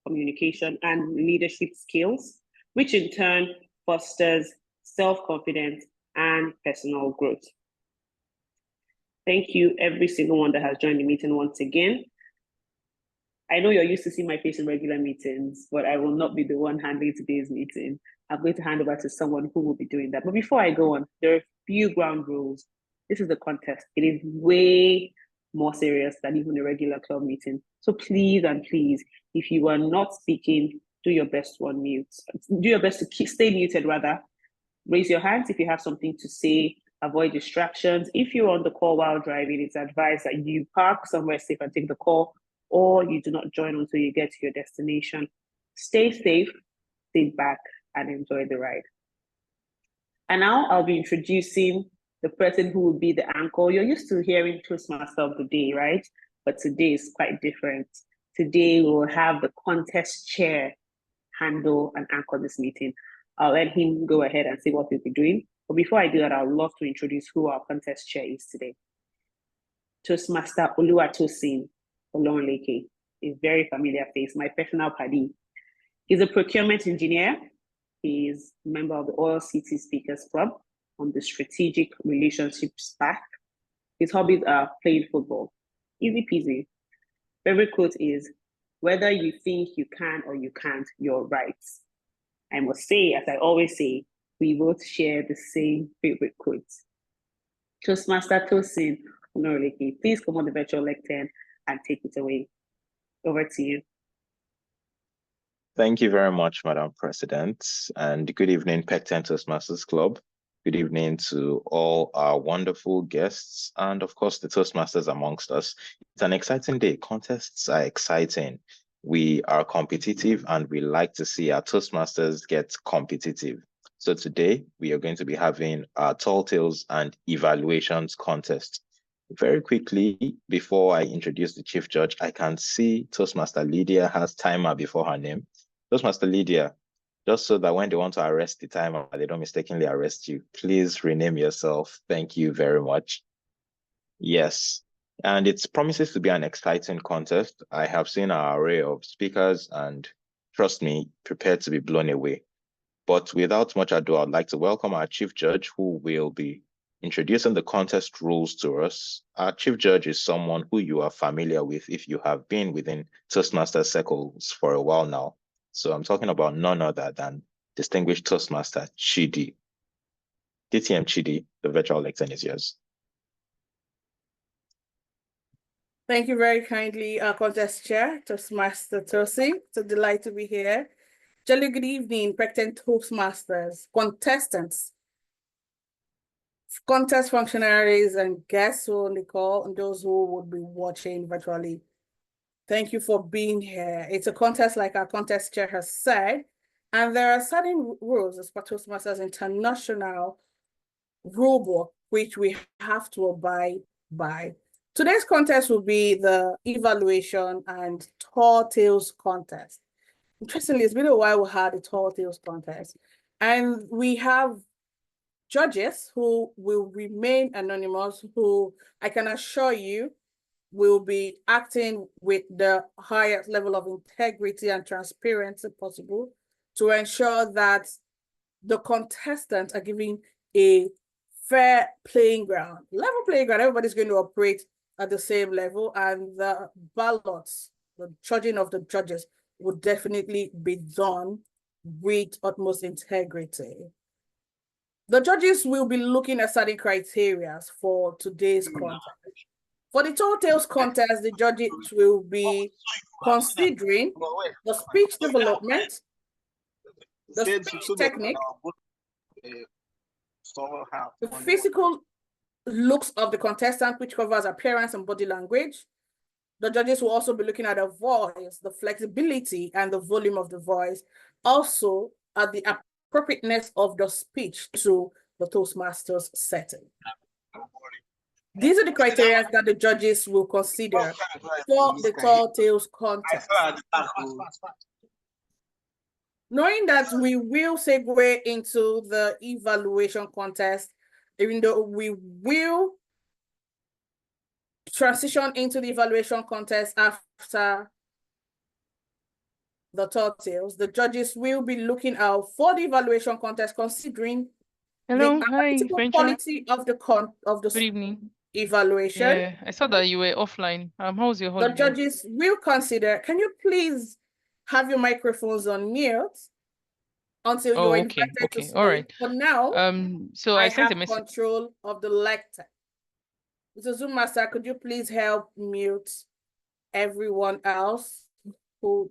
communication, and leadership skills, which in turn fosters self-confidence and personal growth. Thank you, every single one that has joined the meeting once again. I know you're used to seeing my face in regular meetings, but I will not be the one handling today's meeting. I'm going to hand over to someone who will be doing that. But before I go on, there are a few ground rules. This is a contest. It is way more serious than even a regular club meeting. So please and please, if you are not speaking, do your best to unmute. Do your best to stay muted rather. Raise your hands if you have something to say. Avoid distractions. If you're on the call while driving, it's advised that you park somewhere safe and take the call, or you do not join until you get to your destination. Stay safe, sit back, and enjoy the ride. And now I'll be introducing the person who will be the anchor. You're used to hearing Toastmaster of the day, right? But today is quite different. Today we will have the contest chair handle and anchor this meeting. I'll let him go ahead and see what we'll be doing. But before I do that, I would love to introduce who our contest chair is today. Toastmaster Oluwatosin Olonleke, a very familiar face, my personal buddy. He's a procurement engineer. He is a member of the Oil City Speakers Club on the Strategic Relationships Path. His hobbies are playing football. Easy peasy. Favorite quote is, whether you think you can or you can't, you're right. I must say, as I always say, we both share the same favorite quotes. Toastmaster Tosin Olonleke, please come on the virtual lectern and take it away. Over to you. Thank you very much, Madam President, and good evening, Pecten Toastmasters Club. Good evening to all our wonderful guests and, of course, the Toastmasters amongst us. It's an exciting day. Contests are exciting. We are competitive, and we like to see our Toastmasters get competitive. So today, we are going to be having our Tall Tales and Evaluations contest. Very quickly, before I introduce the Chief Judge, I can see Toastmaster Lydia has timer before her name. Toastmaster Lydia, just so that when they want to arrest the timer, they don't mistakenly arrest you, please rename yourself. Thank you very much. Yes, and it promises to be an exciting contest. I have seen an array of speakers and, trust me, prepared to be blown away. But without much ado, I'd like to welcome our Chief Judge, who will be introducing the contest rules to us. Our Chief Judge is someone who you are familiar with if you have been within Toastmaster circles for a while now. So I'm talking about none other than distinguished Toastmaster Chidi. DTM Chidi, the virtual lectern is yours. Thank you very kindly, our contest chair, Toastmaster Tosin. It's a delight to be here. Jolly good evening, Pecten Toastmasters, contestants, contest functionaries, and guests who on the call, and those who would be watching virtually. Thank you for being here. It's a contest, like our contest chair has said, and there are certain rules as per Toastmasters International rulebook, which we have to abide by. Today's contest will be the evaluation and Tall Tales contest. Interestingly, it's been a while we had a Tall Tales contest, and we have judges who will remain anonymous, who I can assure you will be acting with the highest level of integrity and transparency possible to ensure that the contestants are given a fair playing ground, level playing ground. Everybody's going to operate at the same level, and the ballots, the judging of the judges would definitely be done with utmost integrity. The judges will be looking at certain criteria for today's contest. For the Tall Tales contest, the judges will be considering the speech development, the speech technique, the physical looks of the contestant, which covers appearance and body language. The judges will also be looking at the voice, the flexibility and the volume of the voice, also at the appropriateness of the speech to the Toastmasters setting. These are the criteria that the judges will consider for the Tall Tales contest. Knowing that we will segue into the evaluation contest, even though we will transition into the evaluation contest after the tall tales, the judges will be looking out for the evaluation contest, considering Hello, the hi, analytical Venture. quality of the Good evening. evaluation. Yeah, I saw that you were offline. How was your The holiday? judges will consider. Can you please have your microphones on mute until you Oh, are okay, invited to okay, all right. speak? For now, So I I sent a have message. control of the lecture. Mr. Zoom Master, could you please help mute everyone else who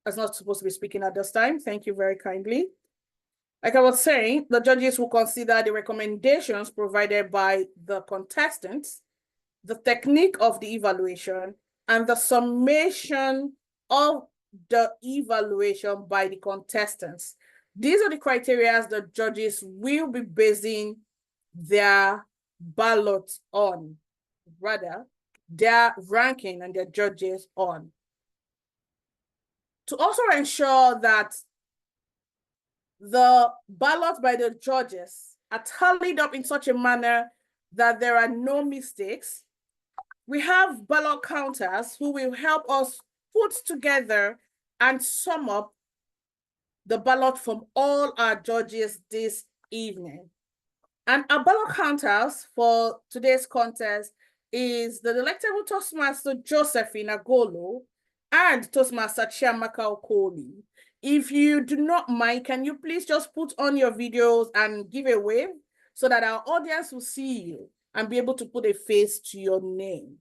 is not supposed to be speaking at this time? Thank you very kindly. Like I was saying, the judges will consider the recommendations provided by the contestants, the technique of the evaluation, and the summation of the evaluation by the contestants. These are the criteria the judges will be basing their ballots on, rather, their ranking and their judges on. To also ensure that the ballots by the judges are tallied up in such a manner that there are no mistakes, we have ballot counters who will help us put together and sum up the ballot from all our judges this evening. And our ballot counters for today's contest is the delectable Toastmaster Josephine Agolo and Toastmaster Chiamaka Okoli. If you do not mind, can you please just put on your videos and give a wave so that our audience will see you and be able to put a face to your name.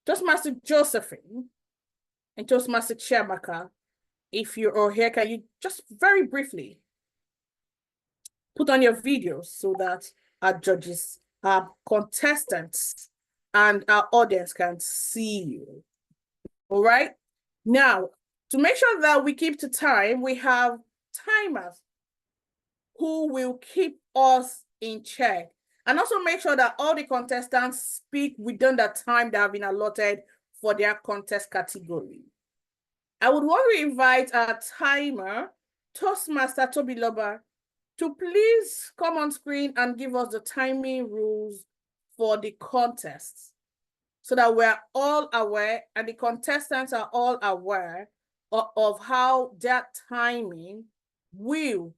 Toastmaster Josephine and Toastmaster Chiamaka, if you're here, can you just very briefly put on your videos so that our judges, our contestants, and our audience can see you. All right. Now, to make sure that we keep to time, we have timers who will keep us in check and also make sure that all the contestants speak within the time that have been allotted for their contest category. I would want to invite our timer, Toastmaster Tobiloba, to please come on screen and give us the timing rules for the contest so that we're all aware and the contestants are all aware of how that timing will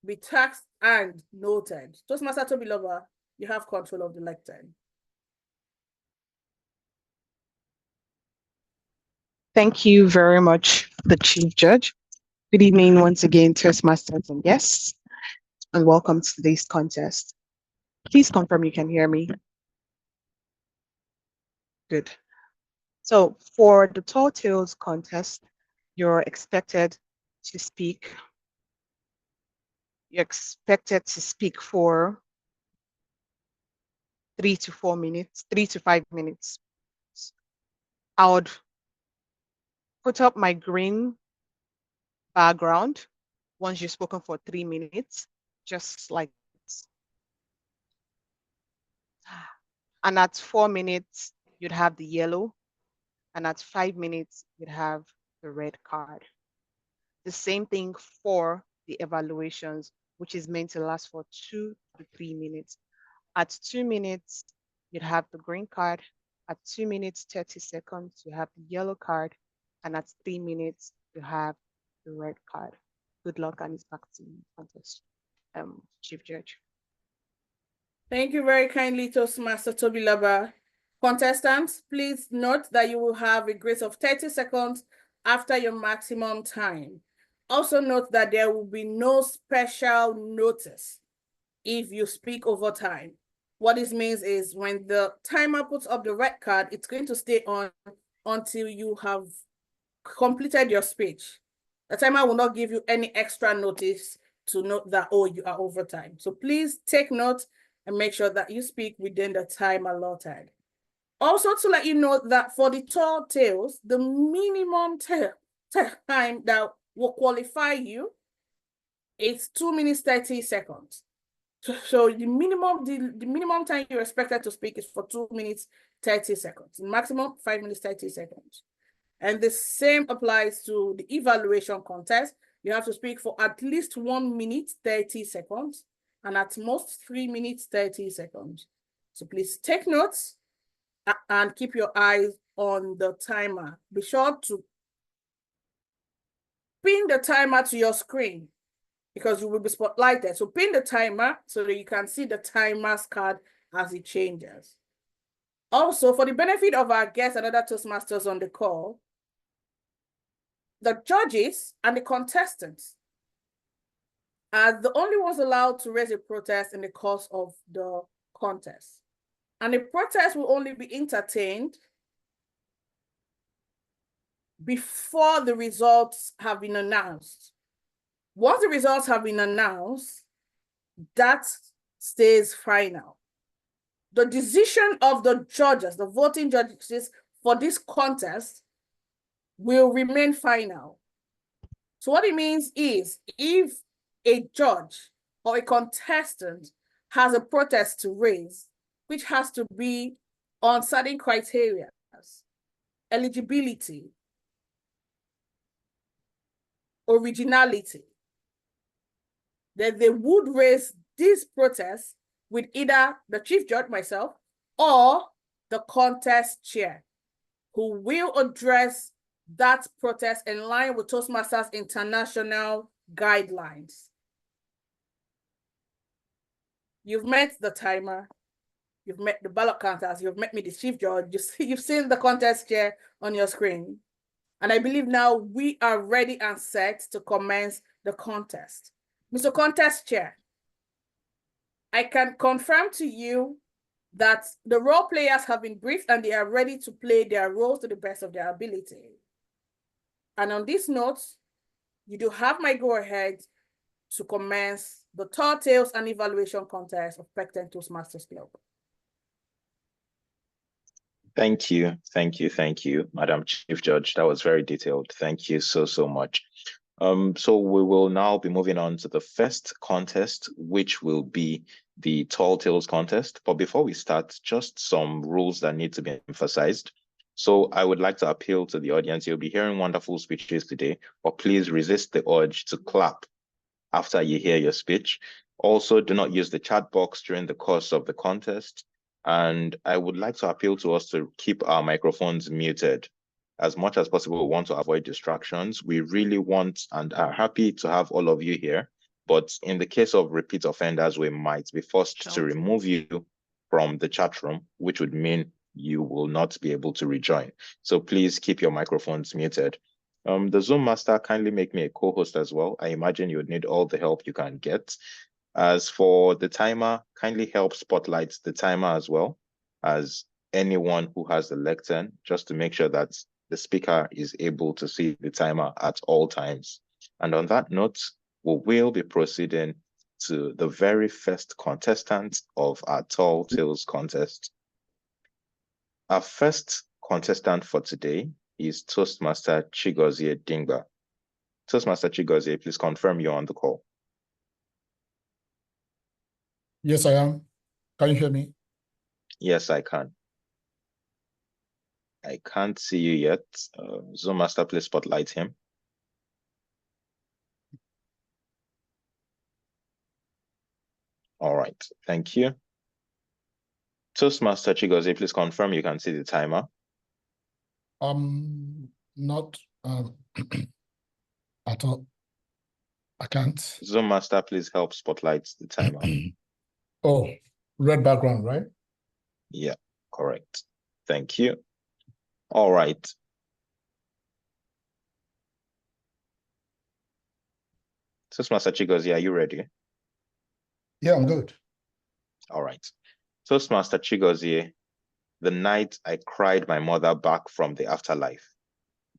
be taxed and noted. Toastmaster Tobiloba, you have control of the lecture. Thank you very much, the Chief Judge. Good evening once again, Toastmasters and guests, and welcome to today's contest. Please confirm you can hear me. Good. So for the Tall Tales contest, you're expected to speak. You're expected to speak for 3 to 4 minutes, 3 to 5 minutes. I would put up my green background once you've spoken for 3 minutes, just like this. And at 4 minutes, you'd have the yellow. And at 5 minutes, you'd have the red card. The same thing for the evaluations, which is meant to last for 2 to 3 minutes. At 2 minutes, you'd have the green card. At 2 minutes, 30 seconds, you have the yellow card. And at 3 minutes, you have the red card. Good luck, and it's back to you, contest, Chief Judge. Thank you very kindly, Toastmaster Tobiloba. Contestants, please note that you will have a grace of 30 seconds after your maximum time. Also note that there will be no special notice if you speak over time. What this means is when the timer puts up the red card, it's going to stay on until you have completed your speech. The timer will not give you any extra notice to note that, oh, you are over time. So please take note and make sure that you speak within the time allotted. Also to let you know that for the tall tales, the minimum time that will qualify you is 2 minutes, 30 seconds. So the minimum time you're expected to speak is for 2 minutes, 30 seconds. The maximum 5 minutes, 30 seconds. And the same applies to the evaluation contest. You have to speak for at least 1 minute, 30 seconds, and at most 3 minutes, 30 seconds. So please take notes and keep your eyes on the timer. Be sure to pin the timer to your screen because you will be spotlighted. So pin the timer so that you can see the timer's card as it changes. Also, for the benefit of our guests and other Toastmasters on the call, the judges and the contestants are the only ones allowed to raise a protest in the course of the contest. And the protest will only be entertained before the results have been announced. Once the results have been announced, that stays final. The decision of the judges, the voting judges for this contest will remain final. So what it means is if a judge or a contestant has a protest to raise, which has to be on certain criteria, eligibility, originality, then they would raise this protest with either the chief judge, myself, or the contest chair, who will address that protest in line with Toastmasters International guidelines. You've met the timer, you've met the ballot counters, you've met me, the chief judge, you've seen the contest chair on your screen. And I believe now we are ready and set to commence the contest. Mr. Contest Chair, I can confirm to you that the role players have been briefed and they are ready to play their roles to the best of their ability. And on this note, you do have my go-ahead to commence the Tall Tales and Evaluation Contest of Pecten Toastmasters Club. Thank you, Madam Chief Judge. That was very detailed. Thank you so much. So we will now be moving on to the first contest, which will be the Tall Tales contest. But before we start, just some rules that need to be emphasized. So I would like to appeal to the audience. You'll be hearing wonderful speeches today, but please resist the urge to clap after you hear your speech. Also, do not use the chat box during the course of the contest. And I would like to appeal to us to keep our microphones muted. As much as possible, we want to avoid distractions. We really want and are happy to have all of you here. But in the case of repeat offenders, we might be forced to remove you from the chat room, which would mean you will not be able to rejoin. So please keep your microphones muted. The Zoom master, kindly make me a co-host as well. I imagine you would need all the help you can get. As for the timer, kindly help spotlight the timer as well as anyone who has the lectern, just to make sure that the speaker is able to see the timer at all times. And on that note, we will be proceeding to the very first contestant of our Tall Tales contest. Our first contestant for today is Toastmaster Chigozie Dingba. Toastmaster Chigozie, please confirm you're on the call. Yes, I am. Can you hear me? Yes, I can. I can't see you yet. Zoom master, please spotlight him. All right, thank you. Toastmaster Chigozie, please confirm you can see the timer. Not at all. I can't. Zoom master, please help spotlight the timer. Oh, red background, right? Yeah, correct. Thank you. All right. Toastmaster Chigozie, are you ready? Yeah, I'm good. All right. Toastmaster Chigozie, the night I cried my mother back from the afterlife.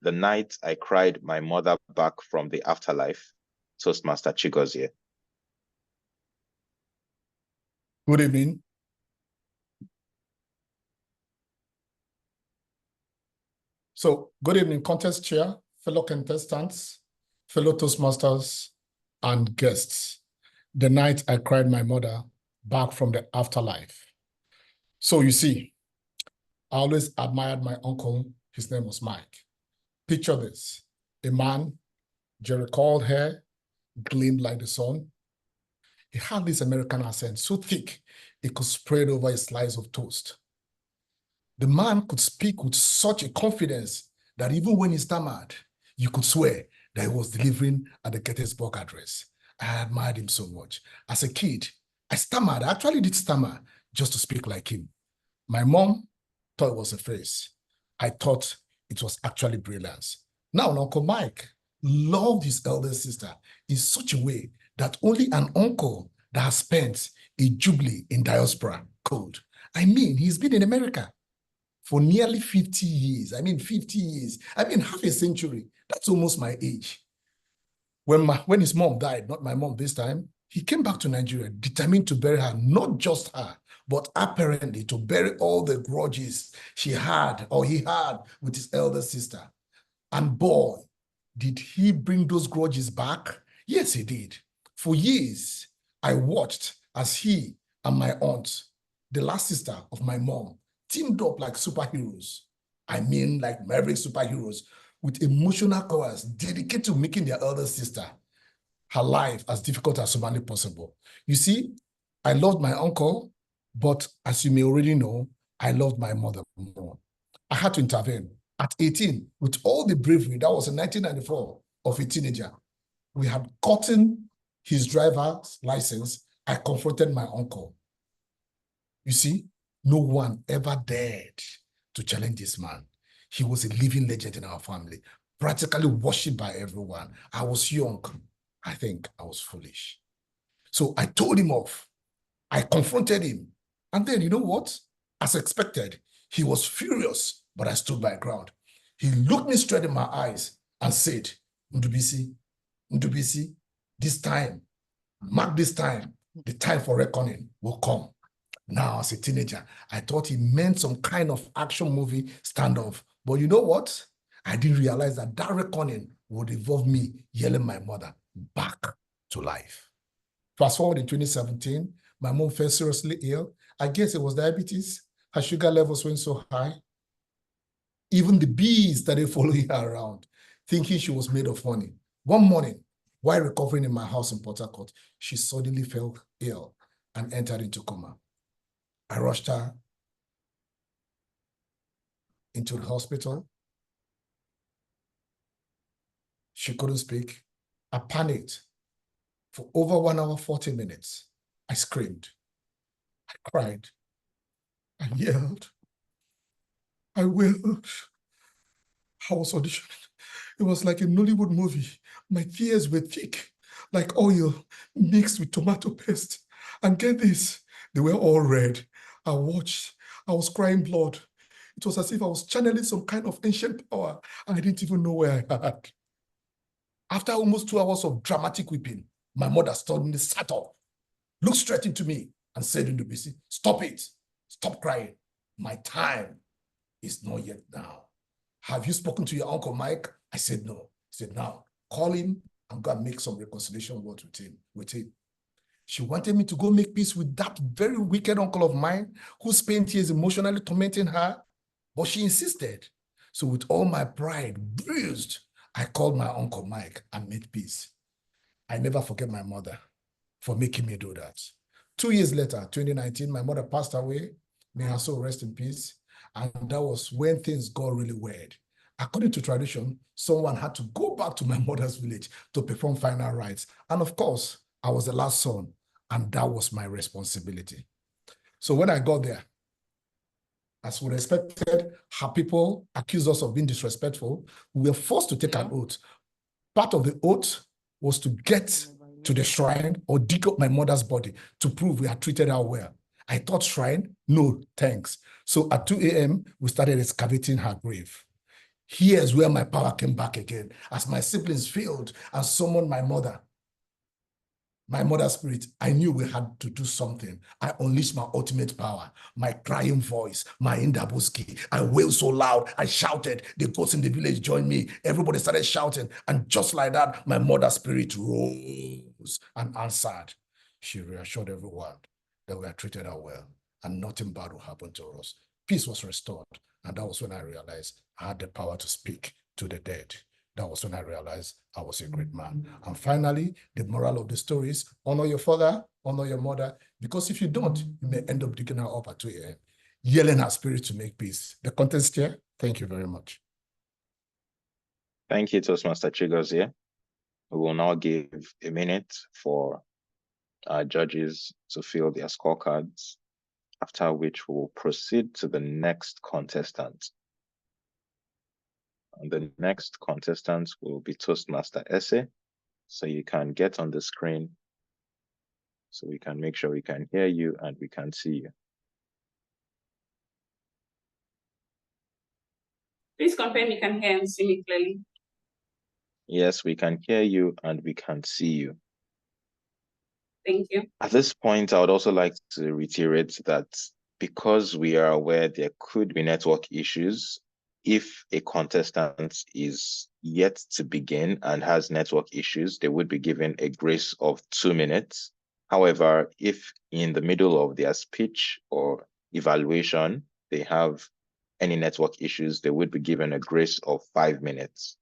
The night I cried my mother back from the afterlife. Toastmaster Chigozie. Good evening. So, good evening, contest chair, fellow contestants, fellow Toastmasters, and guests. The night I cried my mother back from the afterlife. So you see, I always admired my uncle. His name was Mike. Picture this, a man, jerry-curled hair, gleamed like the sun. He had this American accent so thick, it could spread over a slice of toast. The man could speak with such a confidence that even when he stammered, you could swear that he was delivering at the Gettysburg Address. I admired him so much. As a kid, I stammered. I actually did stammer just to speak like him. My mom thought it was a phrase. I thought it was actually brilliance. Now, Uncle Mike loved his elder sister in such a way that only an uncle that has spent a jubilee in diaspora could. I mean, he's been in America for nearly 50 years. I mean, 50 years. I mean, half a century. That's almost my age. When his mom died, not my mom this time, he came back to Nigeria, determined to bury her, not just her, but apparently to bury all the grudges she had or he had with his elder sister. And boy, did he bring those grudges back? Yes, he did. For years, I watched as he and my aunt, the last sister of my mom, teamed up like superheroes. I mean, like maverick superheroes with emotional courage dedicated to making their elder sister, her life as difficult as humanly possible. You see, I loved my uncle, but as you may already know, I loved my mother more. I had to intervene. At 18, with all the bravery, that was in 1994, of a teenager, we had gotten his driver's license. I confronted my uncle. You see, no one ever dared to challenge this man. He was a living legend in our family, practically worshipped by everyone. I was young. I think I was foolish. So I told him off. I confronted him. And then, you know what? As expected, he was furious, but I stood my ground. He looked me straight in my eyes and said, Ndubisi, this time, mark this time, the time for reckoning will come. Now, as a teenager, I thought he meant some kind of action movie standoff. But you know what? I didn't realize that that reckoning would involve me yelling my mother back to life. Fast forward in 2017, my mom fell seriously ill. I guess it was diabetes. Her sugar levels went so high. Even the bees started following her around, thinking she was made of honey. One morning, while recovering in my house in Port Harcourt, she suddenly fell ill and entered into coma. I rushed her into the hospital. She couldn't speak. I panicked. For over 1 hour, 40 minutes, I screamed. I cried. I yelled. I wailed. I was auditioning. It was like a Nollywood movie. My tears were thick, like oil mixed with tomato paste. And get this, they were all red. I watched. I was crying blood. It was as if I was channeling some kind of ancient power. I didn't even know where I had. After almost 2 hours of dramatic weeping, my mother suddenly sat up, looked straight into me, and said, Ndubisi, stop it. Stop crying. My time is not yet now. Have you spoken to your Uncle Mike? I said, no. He said, now, call him and go and make some reconciliation words with him. She wanted me to go make peace with that very wicked uncle of mine who spent years emotionally tormenting her, but she insisted. So with all my pride bruised, I called my Uncle Mike and made peace. I never forget my mother for making me do that. 2 years later, 2019, my mother passed away. May her soul rest in peace. And that was when things got really weird. According to tradition, someone had to go back to my mother's village to perform final rites. And of course, I was the last son, and that was my responsibility. So when I got there, as we expected, her people accused us of being disrespectful. We were forced to take an oath. Part of the oath was to get to the shrine or dig up my mother's body to prove we had treated her well. I thought shrine, no thanks. So at 2 a.m., we started excavating her grave. Here's where my power came back again, as my siblings failed and summoned my mother's spirit. I knew we had to do something. I unleashed my ultimate power, my crying voice, my Indabuski. I wailed so loud, I shouted. The ghosts in the village joined me. Everybody started shouting. And just like that, my mother's spirit rose and answered. She reassured everyone that we had treated her well and nothing bad will happen to us. Peace was restored. And that was when I realized I had the power to speak to the dead. That was when I realized I was a great man. And finally, the moral of the story is honor your father, honor your mother, because if you don't, you may end up digging her up at 2 a.m. yelling her spirit to make peace. The contest chair, thank you very much. Thank you, Toastmaster Chigozie. We will now give a minute for our judges to fill their scorecards, after which we will proceed to the next contestant. And the next contestant will be Toastmaster Ese. So you can get on the screen so we can make sure we can hear you and we can see you. Please confirm you can hear and see me clearly. Yes, we can hear you and we can see you. Thank you. At this point, I would also like to reiterate that because we are aware there could be network issues, if a contestant is yet to begin and has network issues, they would be given a grace of 2 minutes. However, if in the middle of their speech or evaluation, they have any network issues, they would be given a grace of 5 minutes.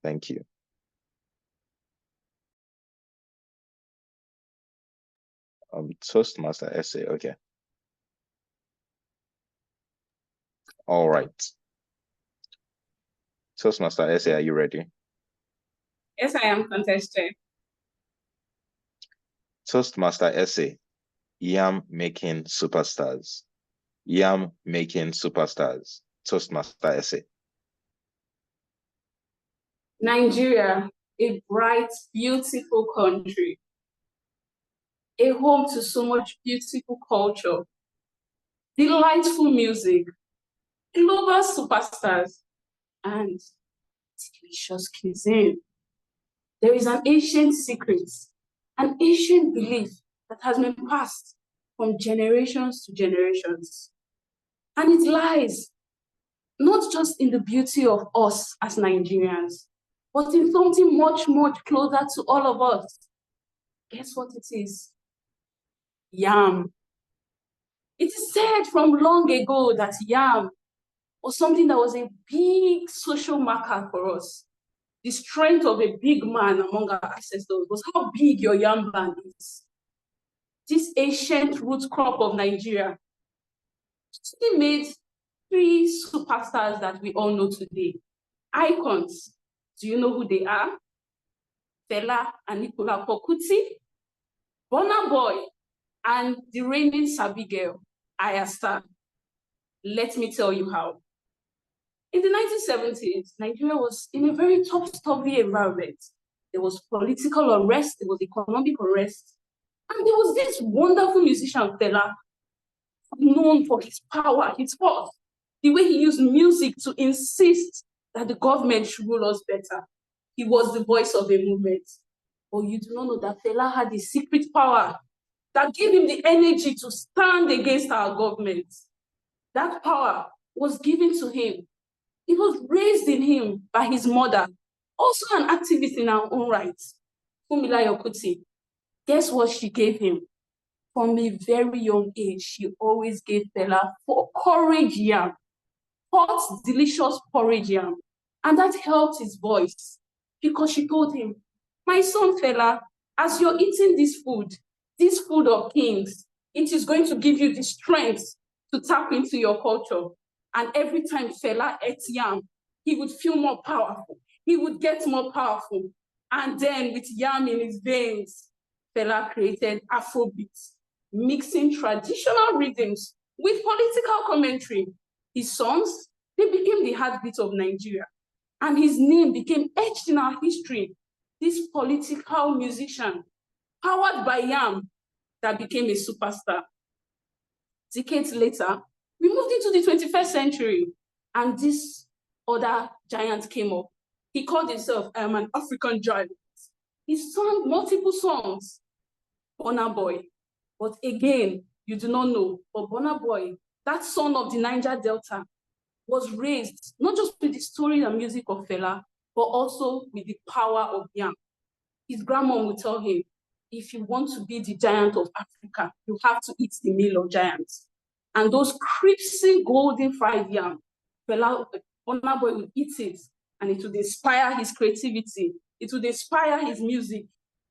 Thank you. Toastmaster Essay, okay. All right. Toastmaster Essay, are you ready? Yes, I am, contestant. Toastmaster Essay, Yam making superstars. Yam making superstars. Toastmaster Essay. Nigeria, a bright, beautiful country, a home to so much beautiful culture, delightful music, global superstars, and delicious cuisine. There is an ancient secret, an ancient belief that has been passed from generations to generations. And it lies not just in the beauty of us as Nigerians, but in something much, much closer to all of us. Guess what it is? Yam. It is said from long ago that yam was something that was a big social marker for us. The strength of a big man among our ancestors was how big your yam band is. This ancient root crop of Nigeria still made 3 superstars that we all know today. Icons. Do you know who they are? Fela Anikulapo Kuti, Burna Boy, and the reigning Sabi girl, Ayasta. Let me tell you how. In the 1970s, Nigeria was in a very topsy environment. There was political unrest, there was economic unrest, and there was this wonderful musician, Fela, known for his power, his force, the way he used music to insist that the government should rule us better. He was the voice of a movement. But you do not know that Fela had a secret power that gave him the energy to stand against our government. That power was given to him. It was raised in him by his mother, also an activist in her own right, Fumilayo Kuti. Guess what she gave him? From a very young age, she always gave Fela for porridge yam, hot, delicious porridge yam. And that helped his voice because she told him, my son Fela, as you're eating this food of kings, it is going to give you the strength to tap into your culture. And every time Fela ate yam, he would feel more powerful. He would get more powerful. And then with yam in his veins, Fela created Afrobeats, mixing traditional rhythms with political commentary. His songs, they became the heartbeat of Nigeria. And his name became etched in our history. This political musician, powered by yam, that became a superstar. Decades later, we moved into the 21st century, and this other giant came up. He called himself an African giant. He sang multiple songs, Burna Boy. But again, you do not know, but Burna Boy, that son of the Niger Delta, was raised not just with the story and music of Fela, but also with the power of yam. His grandma would tell him, if you want to be the giant of Africa, you have to eat the meal of giants. And those crispy golden fried yam, Burna Boy would eat it, and it would inspire his creativity. It would inspire his music.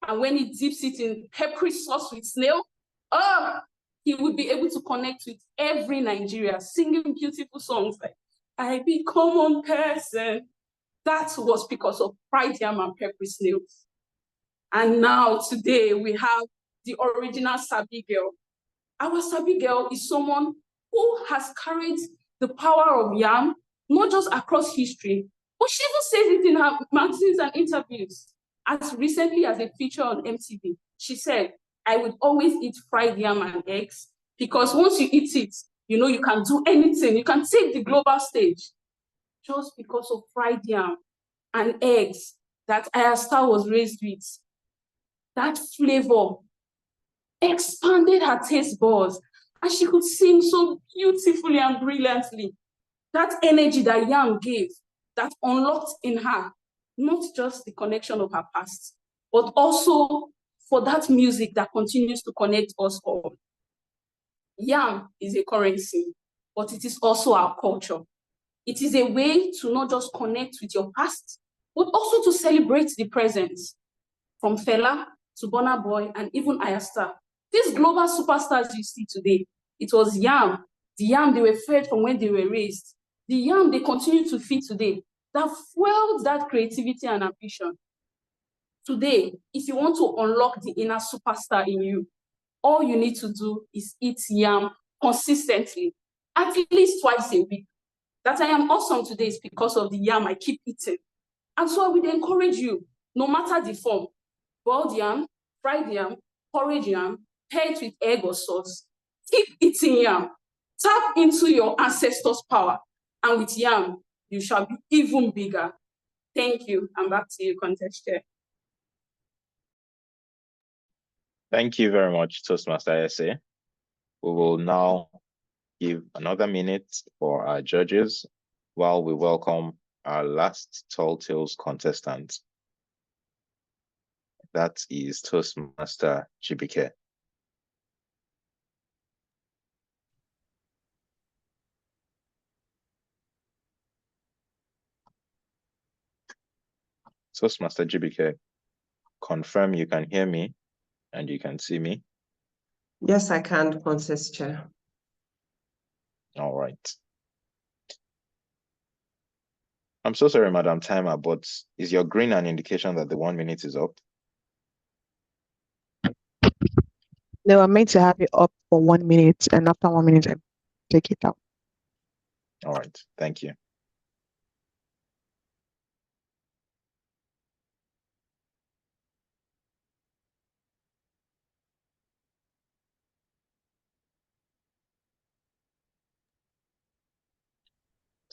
And when he dips it in peppery sauce with snail, he would be able to connect with every Nigeria, singing beautiful songs like, I be common person. That was because of fried yam and pepper snails. And now today we have the original Sabi girl. Our Sabi girl is someone who has carried the power of yam, not just across history, but she even says it in her magazines and interviews. As recently as a feature on MTV, she said, I would always eat fried yam and eggs because once you eat it, you know, you can do anything. You can take the global stage just because of fried yam and eggs that Ayasta was raised with. That flavor expanded her taste buds, and she could sing so beautifully and brilliantly. That energy that yam gave, that unlocked in her, not just the connection of her past, but also for that music that continues to connect us all. Yam is a currency, but it is also our culture. It is a way to not just connect with your past, but also to celebrate the present. From Fela to Burna Boy and even Ayasta, these global superstars you see today, it was yam, the yam they were fed from when they were raised, the yam they continue to feed today, that fueled that creativity and ambition. Today, if you want to unlock the inner superstar in you, all you need to do is eat yam consistently, at least twice a week. That I am awesome today is because of the yam I keep eating. And so I would encourage you, no matter the form, boiled yam, fried yam, porridge yam, paired with egg or sauce, keep eating yam. Tap into your ancestors' power. And with yam, you shall be even bigger. Thank you. And back to you, Contest Chair. Thank you very much, Toastmaster SA. We will now give another minute for our judges while we welcome our last Tall Tales contestant. That is Toastmaster Chibike. Toastmaster Chibike, confirm you can hear me and you can see me. Yes, I can, Contest Chair. All right. I'm so sorry, Madam Timer, but is your green an indication that the 1 minute is up? They were meant to have it up for 1 minute, and after 1 minute, I take it out. All right, thank you.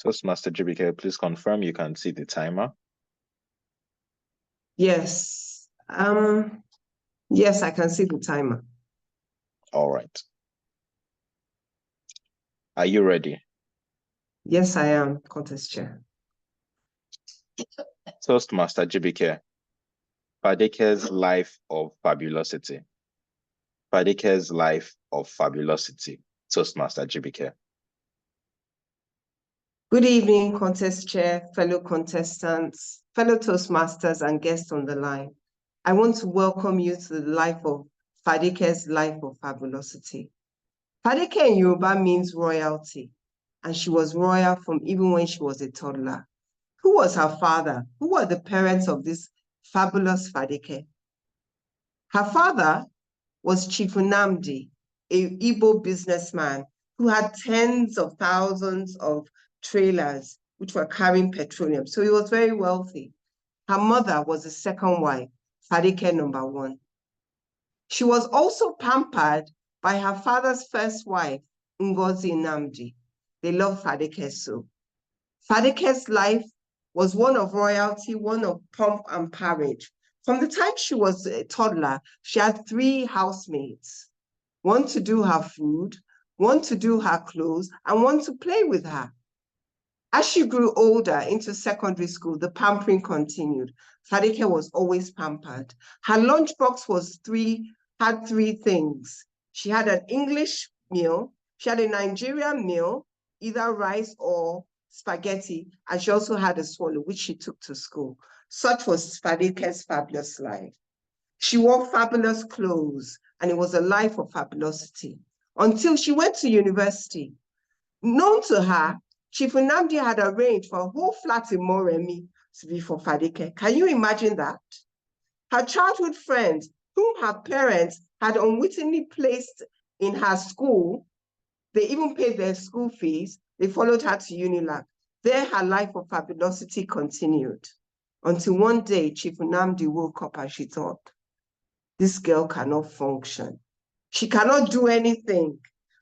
Toastmaster JBK, please confirm you can see the timer. Yes. Yes, I can see the timer. All right. Are you ready? Yes, I am, Contest Chair. Toastmaster JBK, Fadeke's life of fabulosity. Fadeke's life of fabulosity. Toastmaster JBK. Good evening, Contest Chair, fellow contestants, fellow Toastmasters, and guests on the line. I want to welcome you to the life of Fadeke's life of fabulosity. Fadeke in Yoruba means royalty, and she was royal from even when she was a toddler. Who was her father? Who were the parents of this fabulous Fadeke? Her father was Chief Nnamdi, an Igbo businessman who had tens of thousands of trailers which were carrying petroleum. So he was very wealthy. Her mother was the second wife, Fadeke number 1. She was also pampered by her father's first wife, Ngozi Nnamdi. They loved Fadeke so. Fadeke's life was one of royalty, one of pomp and parade. From the time she was a toddler, she had 3 housemaids, one to do her food, one to do her clothes, and one to play with her. As she grew older into secondary school, the pampering continued. Fadeke was always pampered. Her lunchbox had 3 things. She had an English meal, she had a Nigerian meal, either rice or spaghetti, and she also had a swallow, which she took to school. Such was Fadeke's fabulous life. She wore fabulous clothes, and it was a life of fabulosity. until she went to university. Known to her, Chief Nnamdi had arranged for a whole flat in Moremi to be for Fadeke. Can you imagine that? Her childhood friends, whom her parents had unwittingly placed in her school, they even paid their school fees, they followed her to Unilag. There, her life of fabulosity continued until one day Chief Nnamdi woke up and she thought, this girl cannot function. She cannot do anything.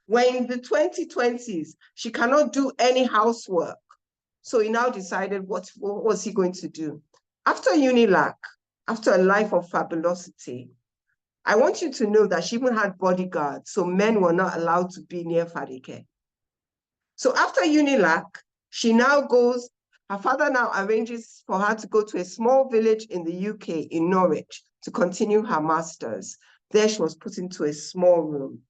When in the 2020s, she cannot do any housework. So he now decided what was he going to do? After Unilag, after a life of fabulosity, I want you to know that she even had bodyguards, so men were not allowed to be near Fadeke. So after Unilag, she now goes, her father now arranges for her to go to a small village in the UK, in Norwich, to continue her master's. There she was put into a small room.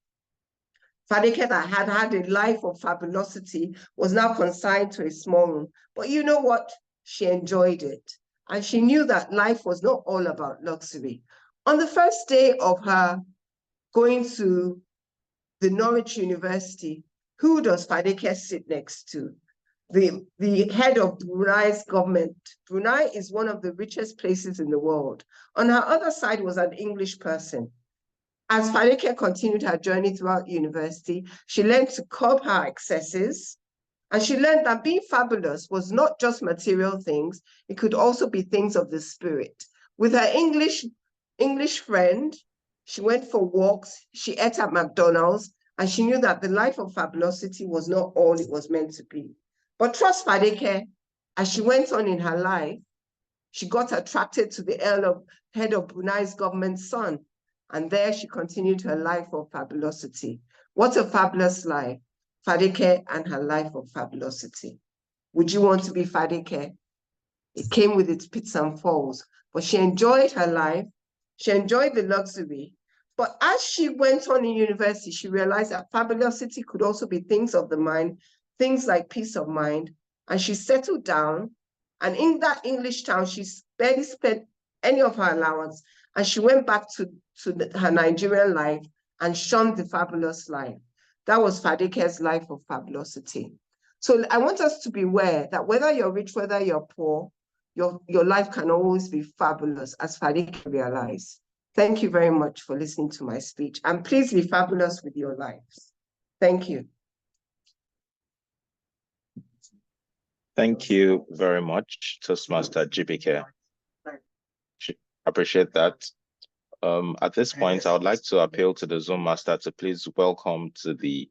Fadeke, that had had a life of fabulosity, was now consigned to a small room. But you know what? She enjoyed it. And she knew that life was not all about luxury. On the first day of her going to the Norwich University, who does Fadeke sit next to? The head of Brunei's government. Brunei is one of the richest places in the world. On her other side was an English person. As Fadeke continued her journey throughout university, she learned to curb her excesses, and she learned that being fabulous was not just material things, it could also be things of the spirit. With her English friend, she went for walks, she ate at McDonald's, and she knew that the life of fabulosity was not all it was meant to be. But trust Fadeke, as she went on in her life, she got attracted to the head of Brunei's government's son, and there she continued her life of fabulosity. What a fabulous life, Fadeke and her life of fabulosity. Would you want to be Fadeke? It came with its pits and falls, but she enjoyed her life. She enjoyed the luxury. But as she went on in university, she realized that fabulosity could also be things of the mind, things like peace of mind. And she settled down. And in that English town, she barely spent any of her allowance. And she went back to her Nigerian life and shunned the fabulous life. That was Fadeke's life of fabulosity. So I want us to be aware that whether you're rich, whether you're poor, your life can always be fabulous, as Fadeke realized. Thank you very much for listening to my speech, and please be fabulous with your lives. Thank you. Thank you very much, Toastmaster GBK. Appreciate that. At this point, I would like to appeal to the Zoom master to please welcome to the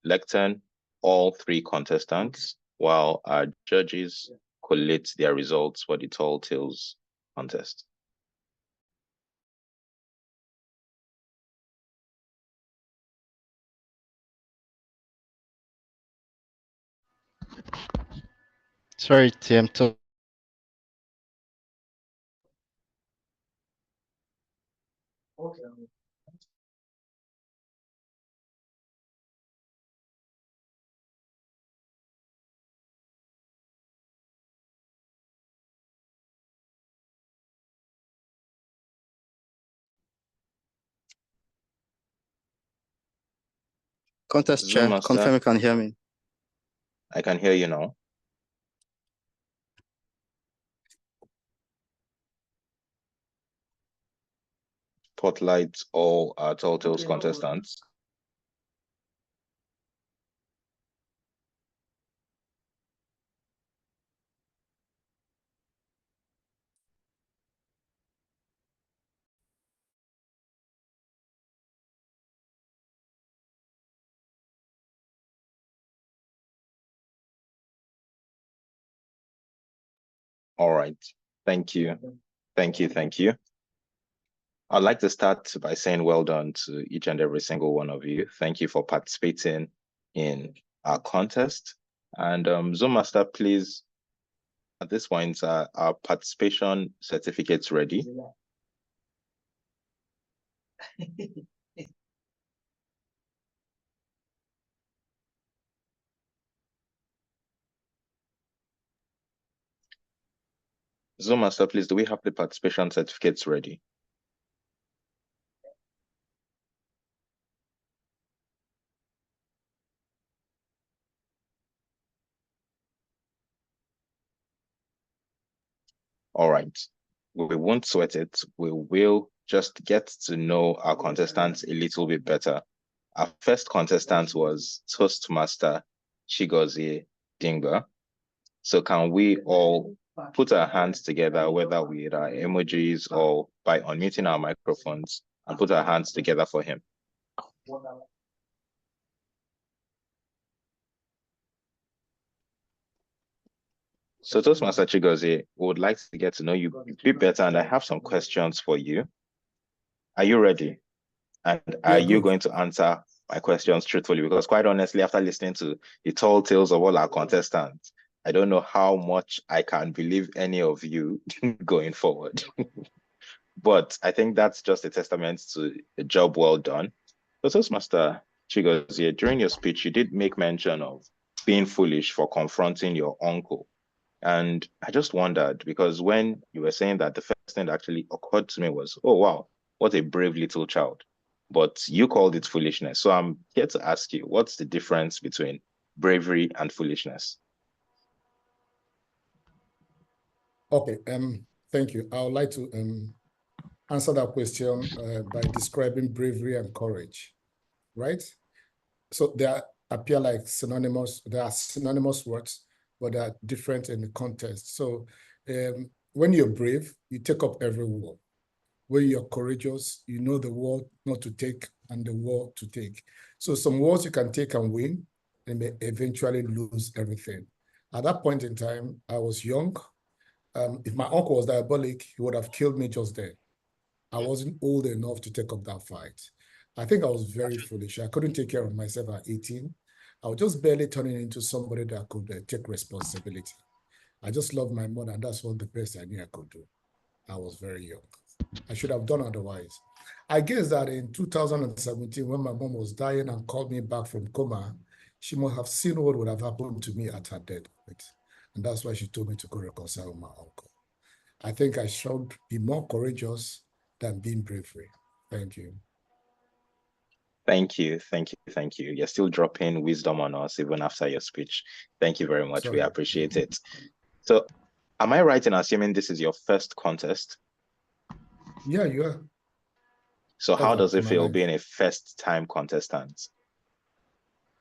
lectern all three contestants while our judges collate their results for the Tall Tales contest. Sorry, TM. Okay. Contest Zoom chair, master, confirm you can hear me. I can hear you now. Spotlight all our Tall Tales contestants. All right. Thank you. Thank you. Thank you. I'd like to start by saying well done to each and every single one of you. Thank you for participating in our contest. And Zoom Master, please, at this point, our participation certificates ready. Zoom Master, please, do we have the participation certificates ready? All right. We won't sweat it. We will just get to know our contestants a little bit better. Our first contestant was Toastmaster Chigozie Dingba. So can we all put our hands together, whether with our emojis or by unmuting our microphones, and put our hands together for him? So Toastmaster Chigozie, we would like to get to know you a bit better, and I have some questions for you. Are you ready? And are you going to answer my questions truthfully? Because quite honestly, after listening to the tall tales of all our contestants, I don't know how much I can believe any of you going forward. But I think that's just a testament to a job well done. So Toastmaster Chigozie, during your speech, you did make mention of being foolish for confronting your uncle. And I just wondered, because when you were saying that, the first thing that actually occurred to me was, oh, wow, what a brave little child. But you called it foolishness. So I'm here to ask you, what's the difference between bravery and foolishness? Okay, thank you. I would like to answer that question by describing bravery and courage, right? So they appear like synonymous, they are synonymous words, but they are different in the context. So when you're brave, you take up every war. When you're courageous, you know the war not to take and the war to take. So some wars you can take and win, and may eventually lose everything. At that point in time, I was young. If my uncle was diabolic, he would have killed me just then. I wasn't old enough to take up that fight. I think I was very foolish. I couldn't take care of myself at 18. I was just barely turning into somebody that could take responsibility. I just loved my mother, and that's one of the best I knew I could do. I was very young. I should have done otherwise. I guess that in 2017, when my mom was dying and called me back from coma, she must have seen what would have happened to me at her death. And that's why she told me to go reconcile with my uncle. I think I should be more courageous than being bravery. Thank you. Thank you, thank you, thank you. You're still dropping wisdom on us even after your speech. Thank you very much. Sorry. We appreciate it. So am I right in assuming this is your first contest? Yeah, you are. So how does it feel life. being a first-time contestant?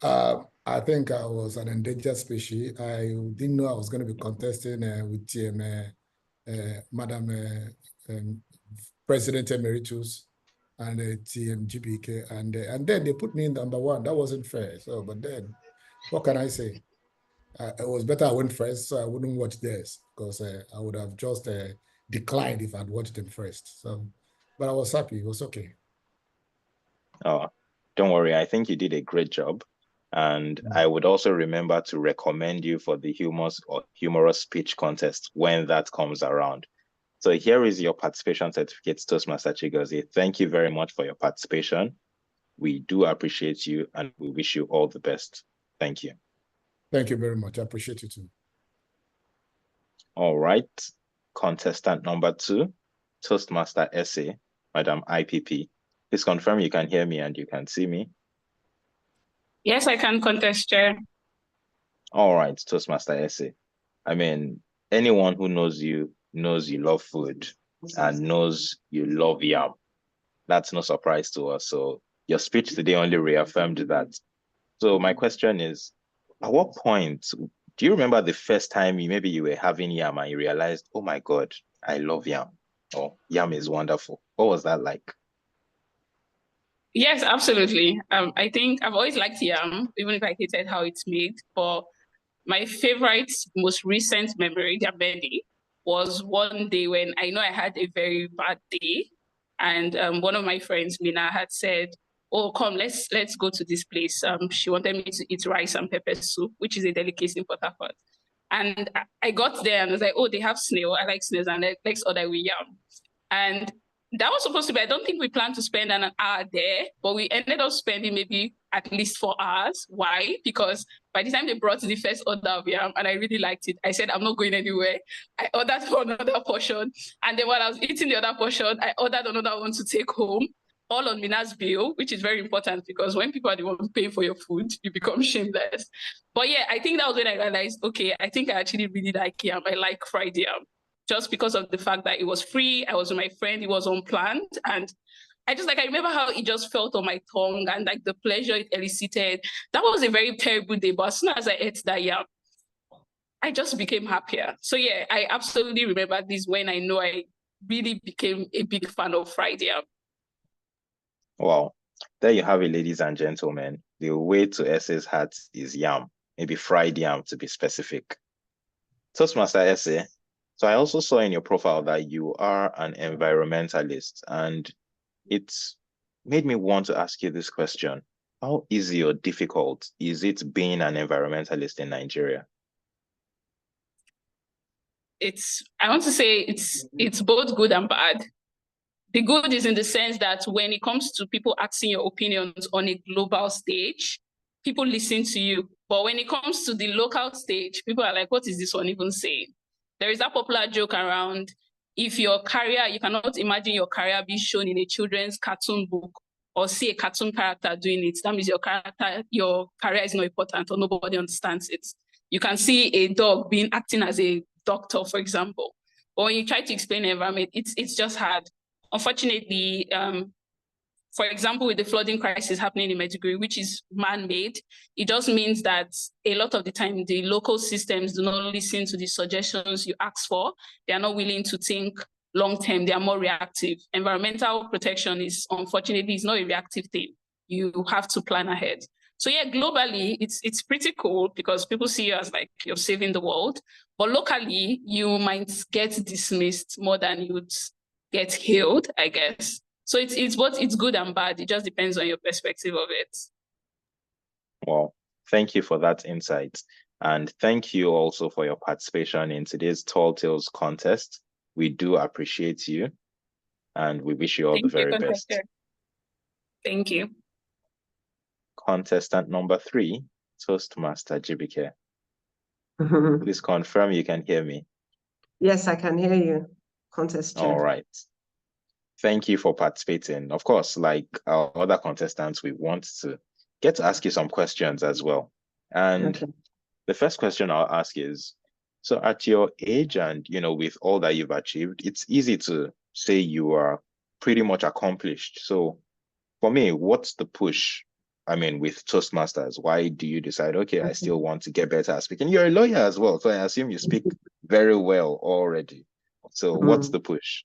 I think I was an endangered species. I didn't know I was going to be contesting with Madam President Emeritus and TMGBK, and then they put me in number one. That wasn't fair. So, but then, what can I say? It was better I went first, so I wouldn't watch theirs, because I would have just declined if I'd watched them first. So, but I was happy. It was okay. Oh, don't worry. I think you did a great job. And I would also remember to recommend you for the humorous speech contest when that comes around. So here is your participation certificate, Toastmaster Chigozie. Thank you very much for your participation. We do appreciate you and we wish you all the best. Thank you. Thank you very much. I appreciate you too. All right. Contestant number 2, Toastmaster SA, Madam IPP. Please confirm you can hear me and you can see me. Yes, I can contest, Chair. All right, Toastmaster SA. I mean, anyone who knows you love food and knows you love yam. That's no surprise to us. So your speech today only reaffirmed that. So my question is, at what point, do you remember the first time maybe you were having yam and you realized, oh my God, I love yam, or yam is wonderful? What was that like? Yes, absolutely. I think I've always liked yam, even if I hated how it's made. But my favorite, most recent memory, Jabedi, was one day when I know I had a very bad day, and one of my friends, Mina, had said, "Oh, come, let's go to this place." She wanted me to eat rice and pepper soup, which is a delicacy in Port Harcourt. And I got there and I was like, "Oh, they have snail. I like snails, and let's order with yam." And that was supposed to be, I don't think we planned to spend an hour there, but we ended up spending maybe at least 4 hours. Why? Because by the time they brought the first order of yam, and I really liked it, I said, I'm not going anywhere. I ordered for another portion. And then while I was eating the other portion, I ordered another one to take home, all on Mina's bill, which is very important because when people are the ones paying for your food, you become shameless. But yeah, I think that was when I realized, okay, I think I actually really like yam. I like fried yam. just because of the fact that it was free. I was with my friend, it was unplanned. And I remember how it just felt on my tongue and like the pleasure it elicited. That was a very terrible day, but as soon as I ate that yam, I just became happier. So yeah, I absolutely remember this when I know I really became a big fan of fried yam. Wow. There you have it, ladies and gentlemen. The way to Essay's heart is yam, maybe fried yam to be specific. Toastmaster Essay, so I also saw in your profile that you are an environmentalist, and it's made me want to ask you this question. How easy or difficult is it being an environmentalist in Nigeria? I want to say it's both good and bad. The good is in the sense that when it comes to people asking your opinions on a global stage, people listen to you. But when it comes to the local stage, people are like, what is this one even saying? There is that popular joke around, if your career, you cannot imagine your career being shown in a children's cartoon book or see a cartoon character doing it. That means your career is not important or nobody understands it. You can see a dog acting as a doctor, for example. But when you try to explain the environment, it's just hard. Unfortunately, for example, with the flooding crisis happening in Medjugorje, which is man-made, it just means that a lot of the time the local systems do not listen to the suggestions you ask for. They are not willing to think long-term. They are more reactive. Environmental protection is, unfortunately, not a reactive thing. You have to plan ahead. So yeah, globally, it's pretty cool because people see you as like you're saving the world. But locally, you might get dismissed more than you would get healed, I guess. So it's good and bad. It just depends on your perspective of it. Well, thank you for that insight. And thank you also for your participation in today's Tall Tales contest. We do appreciate you and we wish you all the very best. Thank you. Contestant number 3, Toastmaster Jibike. Mhm. Please confirm you can hear me. Yes, I can hear you, contest chair. All right. Thank you for participating. Of course, like our other contestants, we want to get to ask you some questions as well. And Okay. the first question I'll ask is, so at your age and, with all that you've achieved, it's easy to say you are pretty much accomplished. So for me, what's the push? I mean, with Toastmasters, why do you decide, okay, I still want to get better at speaking? You're a lawyer as well, so I assume you speak very well already. So what's the push?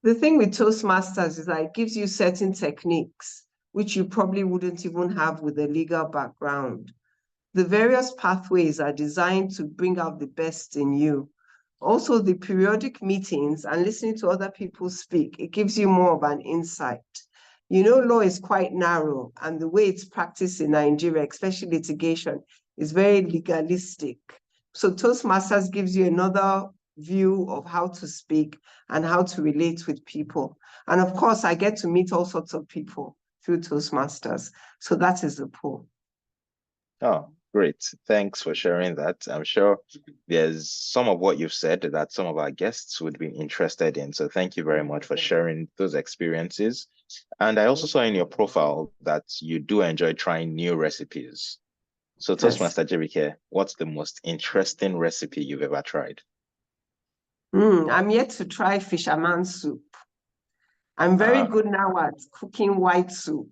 The thing with Toastmasters is that it gives you certain techniques, which you probably wouldn't even have with a legal background. The various pathways are designed to bring out the best in you. Also, the periodic meetings and listening to other people speak, it gives you more of an insight. Law is quite narrow, and the way it's practiced in Nigeria, especially litigation, is very legalistic. So Toastmasters gives you another view of how to speak and how to relate with people. And of course, I get to meet all sorts of people through Toastmasters. So that is the pull. Oh, great. Thanks for sharing that. I'm sure there's some of what you've said that some of our guests would be interested in. So thank you very much for sharing those experiences. And I also saw in your profile that you do enjoy trying new recipes. So Toastmaster Jibike, what's the most interesting recipe you've ever tried? I'm yet to try fisherman soup. I'm very good now at cooking white soup.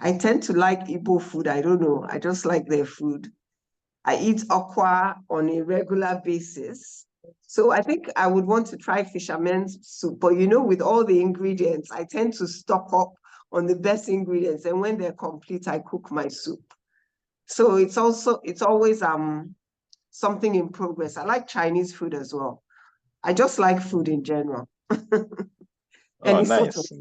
I tend to like Igbo food. I don't know. I just like their food. I eat okwa on a regular basis. So I think I would want to try fisherman's soup. But with all the ingredients, I tend to stock up on the best ingredients. And when they're complete, I cook my soup. So it's always something in progress. I like Chinese food as well. I just like food in general. Oh, nice.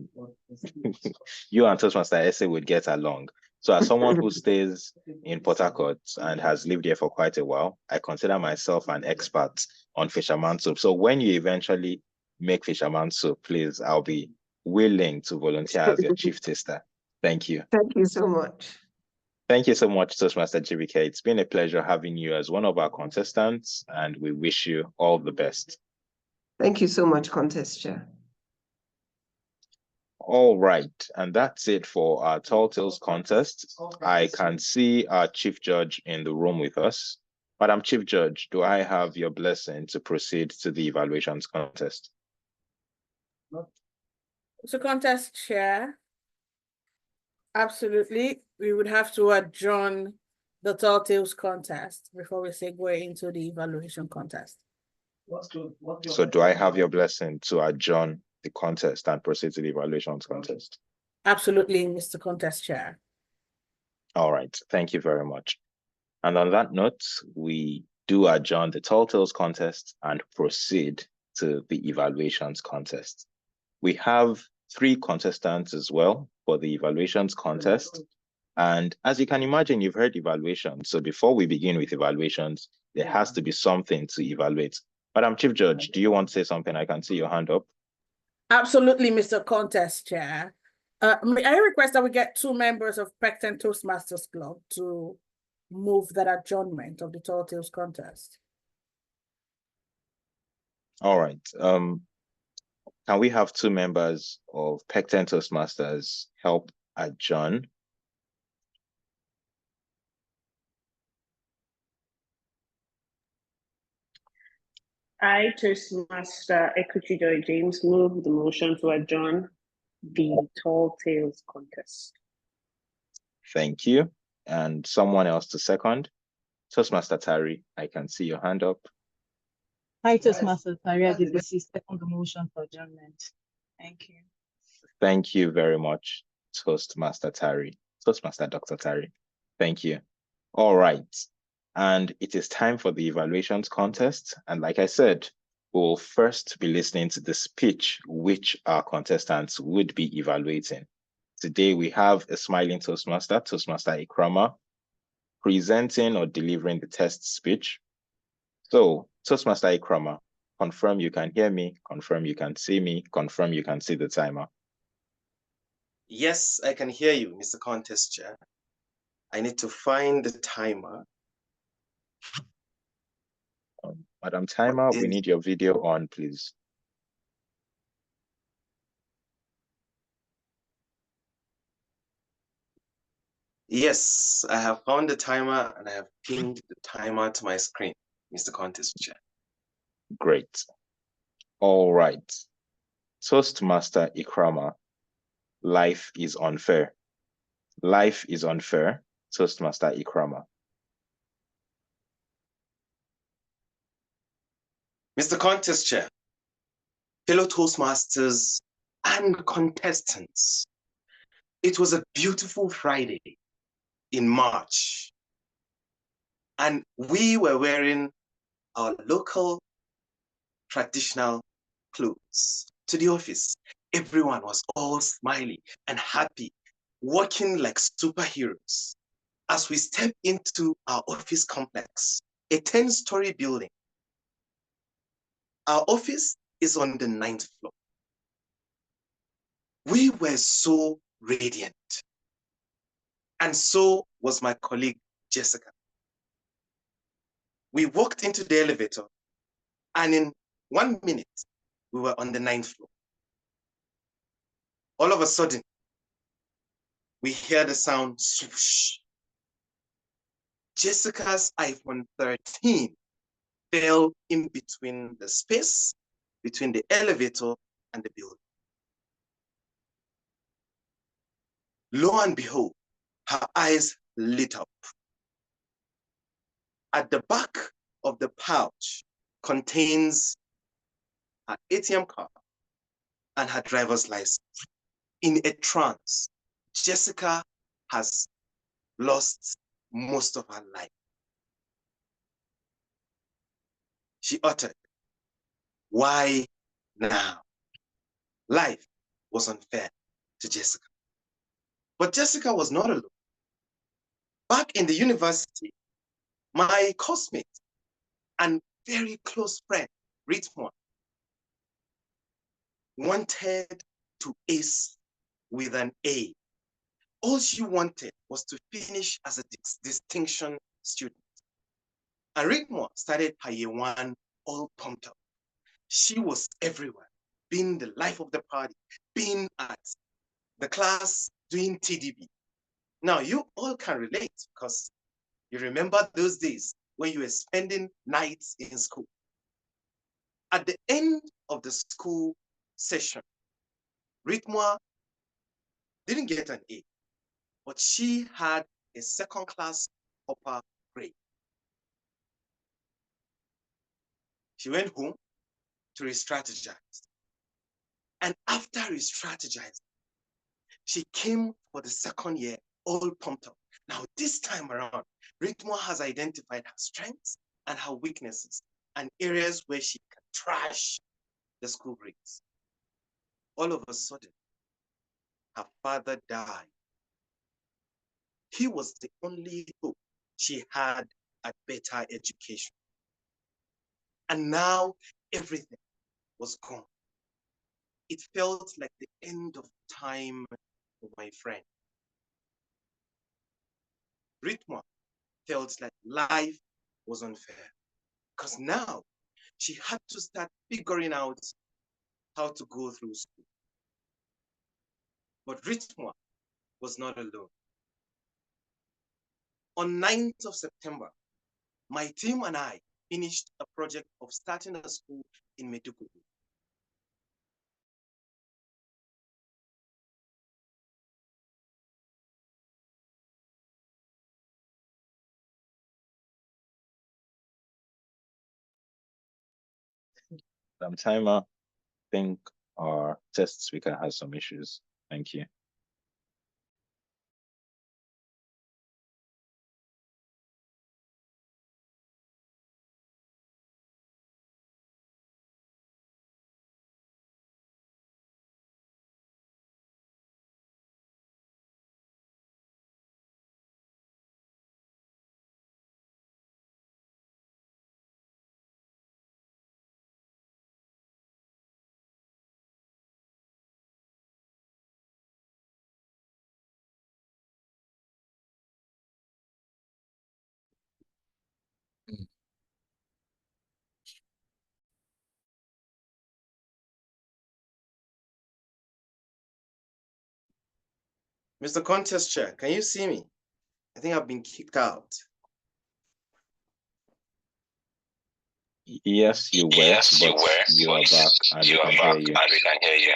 You and Toastmaster Essay would get along. So as someone who stays in Port Harcourt and has lived here for quite a while, I consider myself an expert on fisherman soup. So when you eventually make fisherman soup, please, I'll be willing to volunteer as your chief taster. Thank you. Thank you so much. Thank you so much, Toastmaster Jibike. It's been a pleasure having you as one of our contestants, and we wish you all the best. Thank you so much, Contest Chair. All right, and that's it for our Tall Tales contest. I can see our chief judge in the room with us. Madam Chief Judge, do I have your blessing to proceed to the evaluations contest? So contest chair, absolutely. We would have to adjourn the Tall Tales contest before we segue into the evaluation contest. So do I have your blessing to adjourn the contest and proceed to the evaluations contest? Absolutely, Mr. Contest Chair. All right, thank you very much. And on that note, we do adjourn the Tall Tales contest and proceed to the evaluations contest. We have 3 contestants as well for the evaluations contest. And as you can imagine, you've heard evaluations. So before we begin with evaluations, there has to be something to evaluate. Madam Chief Judge, do you want to say something? I can see your hand up. Absolutely, Mr. Contest Chair. May I request that we get 2 members of Pecten Toastmasters Club to move that adjournment of the Tall Tales contest? All right. Can we have 2 members of Pecten Toastmasters help adjourn? I, Toastmaster Equity Joy James, move the motion to adjourn the Tall Tales contest. Thank you. And someone else to second? Toastmaster Tari, I can see your hand up. Hi, Toastmaster Tari Adebisi, second the motion for adjournment. Thank you. Thank you very much, Toastmaster Tari. Toastmaster Dr. Tari. Thank you. All right. And it is time for the evaluations contest. And like I said, we'll first be listening to the speech which our contestants would be evaluating. Today, we have a smiling Toastmaster, Toastmaster Ikrama, presenting or delivering the test speech. So, Toastmaster Ikrama, confirm you can hear me, confirm you can see me, confirm you can see the timer. Yes, I can hear you, Mr. Contest Chair. I need to find the timer. Madam Timer, we need your video on, please. Yes, I have found the timer and I have pinned the timer to my screen, Mr. Contest Chair. Great. All right. Toastmaster Ikrama, life is unfair. Life is unfair. Toastmaster Ikrama. Mr. Contest Chair, fellow Toastmasters and contestants, it was a beautiful Friday in March, and we were wearing our local traditional clothes to the office. Everyone was all smiley and happy, working like superheroes. As we step into our office complex, a 10-story building, our office is on the 9th floor. We were so radiant, and so was my colleague, Jessica. We walked into the elevator, and in 1 minute, we were on the 9th floor. All of a sudden, we hear the sound swoosh. Jessica's iPhone 13 fell in between the space between the elevator and the building. Lo and behold, her eyes lit up. At the back of the pouch contains her ATM card and her driver's license. In a trance, Jessica has lost most of her life. She uttered, "Why now?" Life was unfair to Jessica. But Jessica was not alone. Back in the university, my classmate and very close friend, Ritmon, wanted to ace with an A. All she wanted was to finish as a distinction student. And Ritmon started her year 1 all pumped up. She was everywhere, being the life of the party, being at the class, doing TDB. Now, you all can relate because you remember those days when you were spending nights in school. At the end of the school session, Ritma didn't get an A, but she had a second-class upper grade. She went home to re-strategize. And after re-strategizing, she came for the second year all pumped up. Now, this time around, Ritma has identified her strengths and her weaknesses and areas where she can trash the school grades. All of a sudden, her father died. He was the only hope she had at better education. And now everything was gone. It felt like the end of time for my friend. Ritma felt like life was unfair because now she had to start figuring out how to go through school. But Ritma was not alone. On 9th of September, my team and I finished a project of starting a school in Maiduguri. Timer, I think our test speaker has some issues. Thank you. Mr. Contest Chair, can you see me? I think I've been kicked out. Yes, you were, but you are back and we can hear you.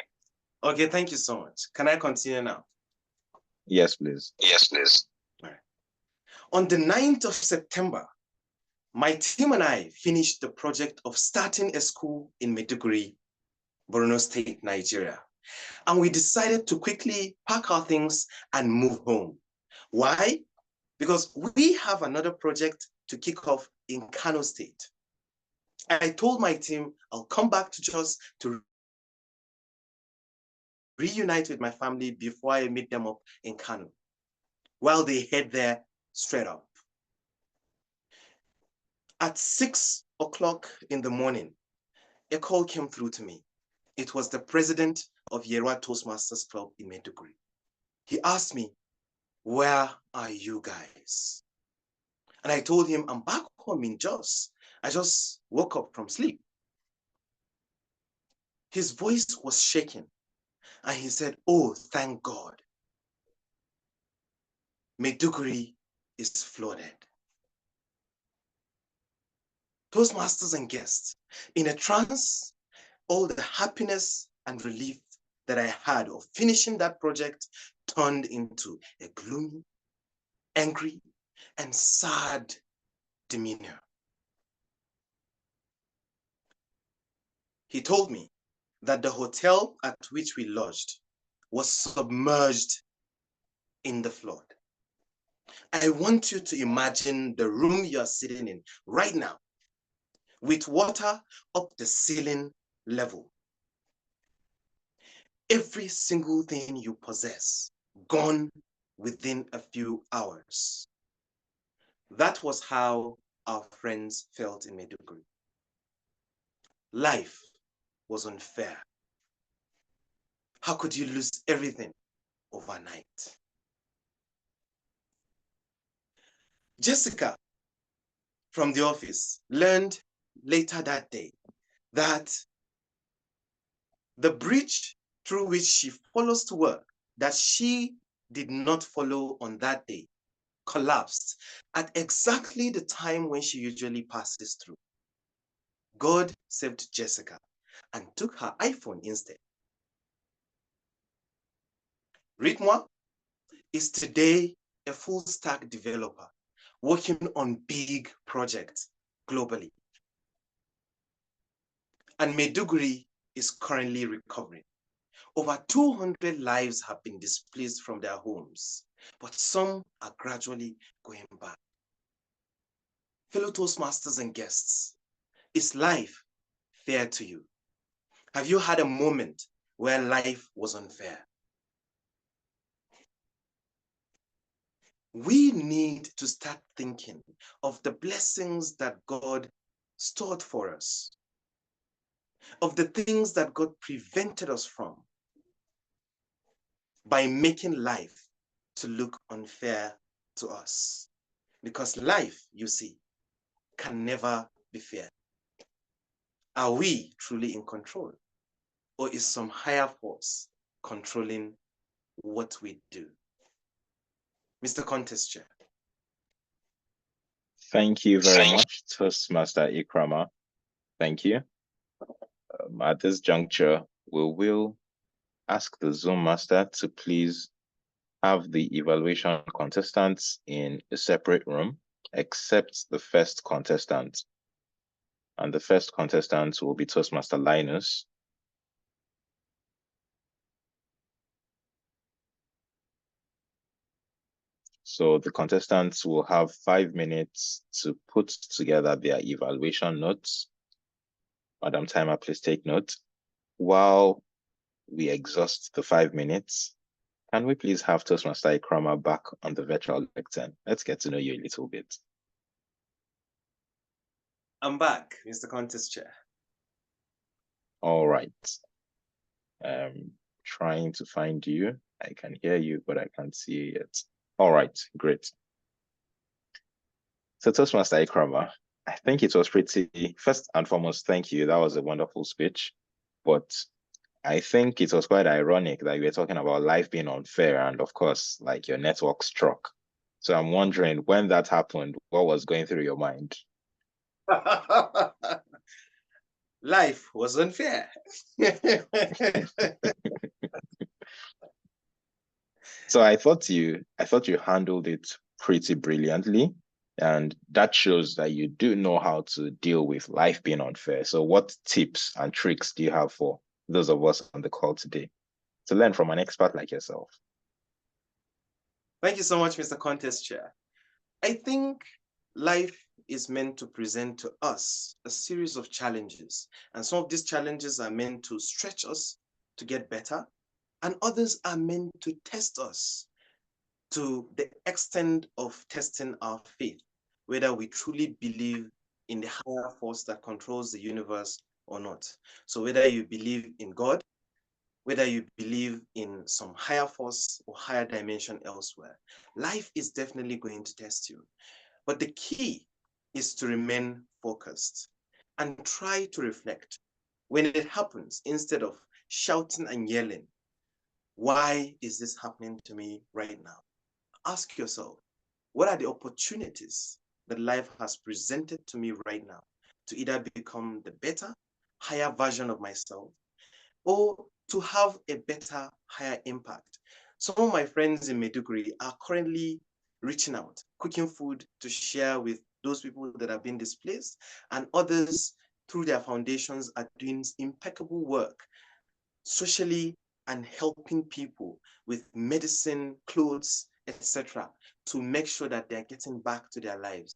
Okay, thank you so much. Can I continue now? Yes, please. Yes, please. All right. On the 9th of September, my team and I finished the project of starting a school in Maiduguri, Borno State, Nigeria. And we decided to quickly pack our things and move home. Why? Because we have another project to kick off in Kano State. I told my team I'll come back to Jos to reunite with my family before I meet them up in Kano, while they head there straight up. At 6 o'clock in the morning, a call came through to me. It was the president of Yerwa Toastmasters Club in Maiduguri. He asked me, "Where are you guys?" And I told him, "I'm back home in Jos. I just woke up from sleep." His voice was shaking, and he said, "Oh, thank God. Maiduguri is flooded." Toastmasters and guests, in a trance, all the happiness and relief that I had of finishing that project turned into a gloomy, angry, and sad demeanor. He told me that the hotel at which we lodged was submerged in the flood. I want you to imagine the room you're sitting in right now with water up the ceiling level. Every single thing you possess gone within a few hours. That was how our friends felt in Maiduguri. Life was unfair. How could you lose everything overnight? Jessica from the office learned later that day that the bridge through which she follows to work, that she did not follow on that day, collapsed at exactly the time when she usually passes through. God saved Jessica and took her iPhone instead. Ritmo is today a full stack developer working on big projects globally. And Maiduguri is currently recovering. Over 200 lives have been displaced from their homes, but some are gradually going back. Fellow Toastmasters and guests, is life fair to you? Have you had a moment where life was unfair? We need to start thinking of the blessings that God stored for us, of the things that God prevented us from by making life to look unfair to us. Because life, you see, can never be fair. Are we truly in control? Or is some higher force controlling what we do? Mr. Contest Chair. Thank you very much, Toastmaster Ikrama. Thank you. At this juncture, we will ask the Zoom master to please have the evaluation contestants in a separate room, except the first contestant. And the first contestant will be Toastmaster Linus. So the contestants will have 5 minutes to put together their evaluation notes. Madam Timer, please take note. While we exhaust the 5 minutes, can we please have Toastmaster Ikrama back on the virtual lectern? Let's get to know you a little bit. I'm back, Mr. Contest Chair. All right. Trying to find you. I can hear you, but I can't see you yet. All right, great. So Toastmaster Ikrama, I think it was pretty, first and foremost, thank you. That was a wonderful speech. But I think it was quite ironic that you were talking about life being unfair, and of course, like your network struck. So I'm wondering, when that happened, what was going through your mind? Life was unfair. So I thought you handled it pretty brilliantly, and that shows that you do know how to deal with life being unfair. So what tips and tricks do you have for those of us on the call today to learn from an expert like yourself? Thank you so much, Mr. Contest Chair. I think life is meant to present to us a series of challenges, and some of these challenges are meant to stretch us to get better, and others are meant to test us to the extent of testing our faith, whether we truly believe in the higher force that controls the universe or not. So whether you believe in God, whether you believe in some higher force or higher dimension elsewhere, life is definitely going to test you. But the key is to remain focused and try to reflect when it happens, instead of shouting and yelling. Why is this happening to me right now? Ask yourself, what are the opportunities that life has presented to me right now to either become the better, higher version of myself, or to have a better, higher impact? Some of my friends in Maiduguri are currently reaching out, cooking food to share with those people that have been displaced, and others through their foundations are doing impeccable work socially and helping people with medicine, clothes, etc., to make sure that they're getting back to their lives.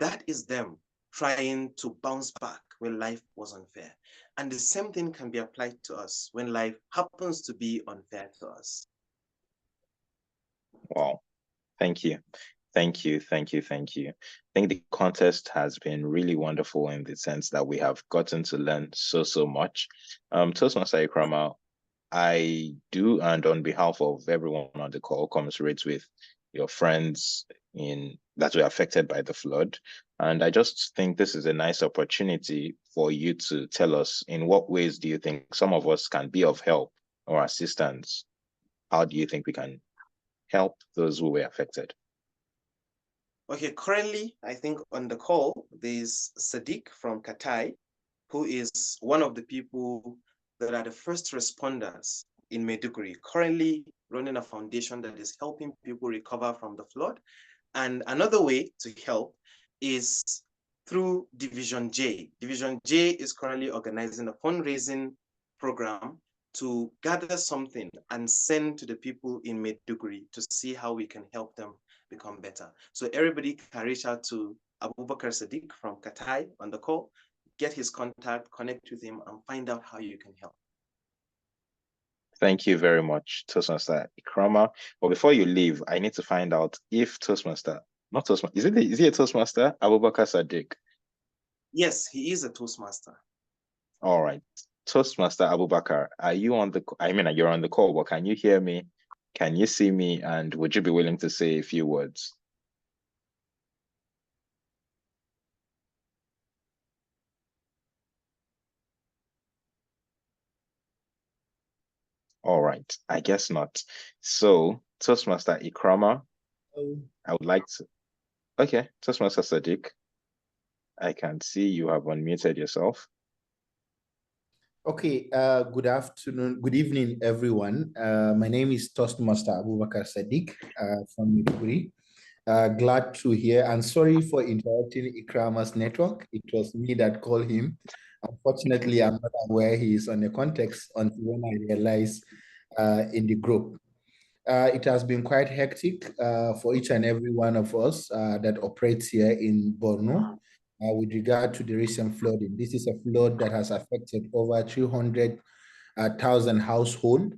That is them trying to bounce back when life was unfair. And the same thing can be applied to us when life happens to be unfair to us. Wow. Thank you. Thank you. Thank you. Thank you. I think the contest has been really wonderful in the sense that we have gotten to learn so much. Toastmaster Ikrama, I do, and on behalf of everyone on the call, commiserate with your friends that were affected by the flood. And I just think this is a nice opportunity for you to tell us, in what ways do you think some of us can be of help or assistance? How do you think we can help those who were affected? Okay, currently, I think on the call, there's Sadiq from Katai, who is one of the people that are the first responders in Maiduguri, currently running a foundation that is helping people recover from the flood. And another way to help is through Division J. Division J is currently organizing a fundraising program to gather something and send to the people in Maiduguri to see how we can help them become better. So everybody can reach out to Abubakar Sadiq from Katai on the call, get his contact, connect with him, and find out how you can help. Thank you very much, Toastmaster Ikrama. But before you leave, I need to find out if Toastmaster, not Toastmaster, is he a Toastmaster? Abubakar Sadiq. Yes, he is a Toastmaster. All right. Toastmaster Abubakar, are you on the, I mean, you're on the call, but can you hear me? Can you see me? And would you be willing to say a few words? All right, I guess not. So, Toastmaster Ikrama, I would like to, okay, Toastmaster Sadiq, I can see you have unmuted yourself. Okay, good afternoon, good evening, everyone. My name is Toastmaster Abubakar Sadiq from Maiduguri. Glad to hear, and sorry for interrupting Ikrama's network. It was me that called him. Unfortunately, I'm not aware he is on the context until when I realized in the group. It has been quite hectic for each and every one of us that operates here in Borno with regard to the recent flooding. This is a flood that has affected over 300,000 households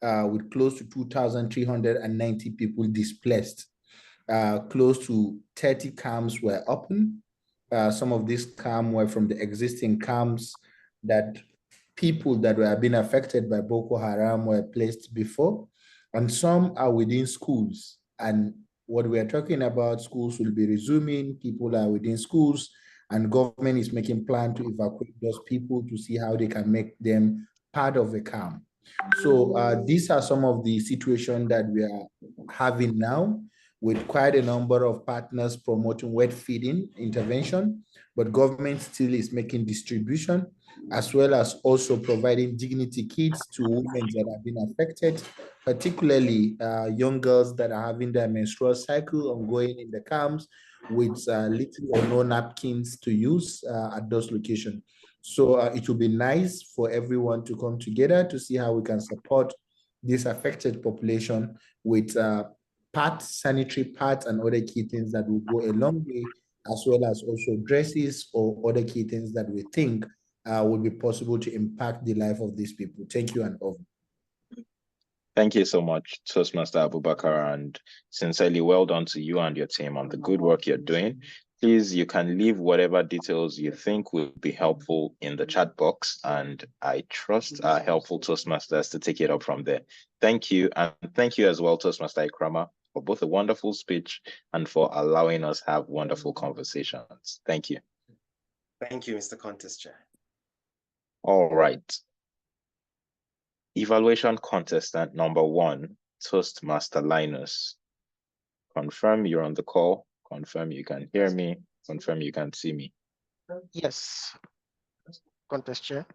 with close to 2,390 people displaced. Close to 30 camps were open. Some of these camps were from the existing camps that people that were being affected by Boko Haram were placed before, and some are within schools. And what we are talking about, schools will be resuming, people are within schools, and government is making plan to evacuate those people to see how they can make them part of the camp. So these are some of the situations that we are having now, with quite a number of partners promoting wet feeding intervention, but government still is making distribution, as well as also providing dignity kits to women that have been affected, particularly young girls that are having their menstrual cycle ongoing in the camps with little or no napkins to use at those locations. So it will be nice for everyone to come together to see how we can support this affected population with pads, sanitary pads, and other key things that will go a long way, as well as also dresses or other key things that we think would be possible to impact the life of these people. Thank you and over. Thank you so much, Toastmaster Abubakar, and sincerely well done to you and your team on the good work you're doing. Please, you can leave whatever details you think will be helpful in the chat box, and I trust our helpful Toastmasters to take it up from there. Thank you, and thank you as well, Toastmaster Ikrama, for both a wonderful speech and for allowing us have wonderful conversations. Thank you. Thank you, Mr. Contest Chair. All right. Evaluation contestant number 1, Toastmaster Linus. Confirm you're on the call. Confirm you can hear me. Confirm you can see me. Yes, Contest Chair.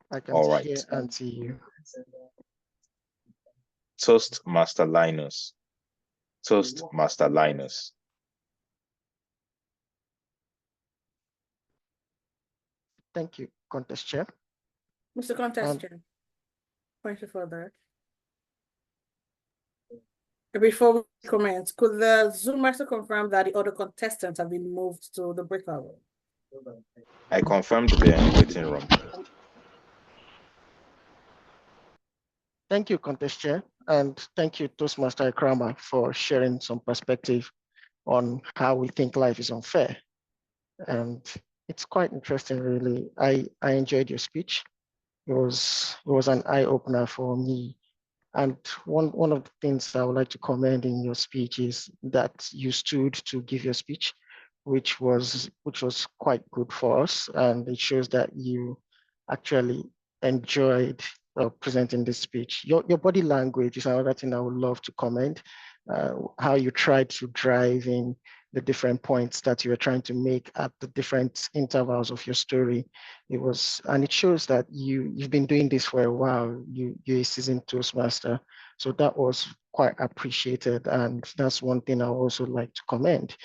I can All hear right. and see you. Toastmaster Linus. Toastmaster Linus. Thank you, Contest Chair. Mr. Contest Chair, thank you for that. Before we comment, could the Zoom master confirm that the other contestants have been moved to the breakout room? I confirmed they're in the waiting room. Thank you, Contest Chair, and thank you, Toastmaster Ikrama, for sharing some perspective on how we think life is unfair. And it's quite interesting, really. I enjoyed your speech. It was an eye-opener for me. And one of the things I would like to commend in your speech is that you stood to give your speech, which was quite good for us. And it shows that you actually enjoyed presenting this speech. Your body language is another thing I would love to comment, how you tried to drive in the different points that you were trying to make at the different intervals of your story. And it shows that you've been doing this for a while. You're a seasoned Toastmaster. So that was quite appreciated. And that's one thing I also like to commend.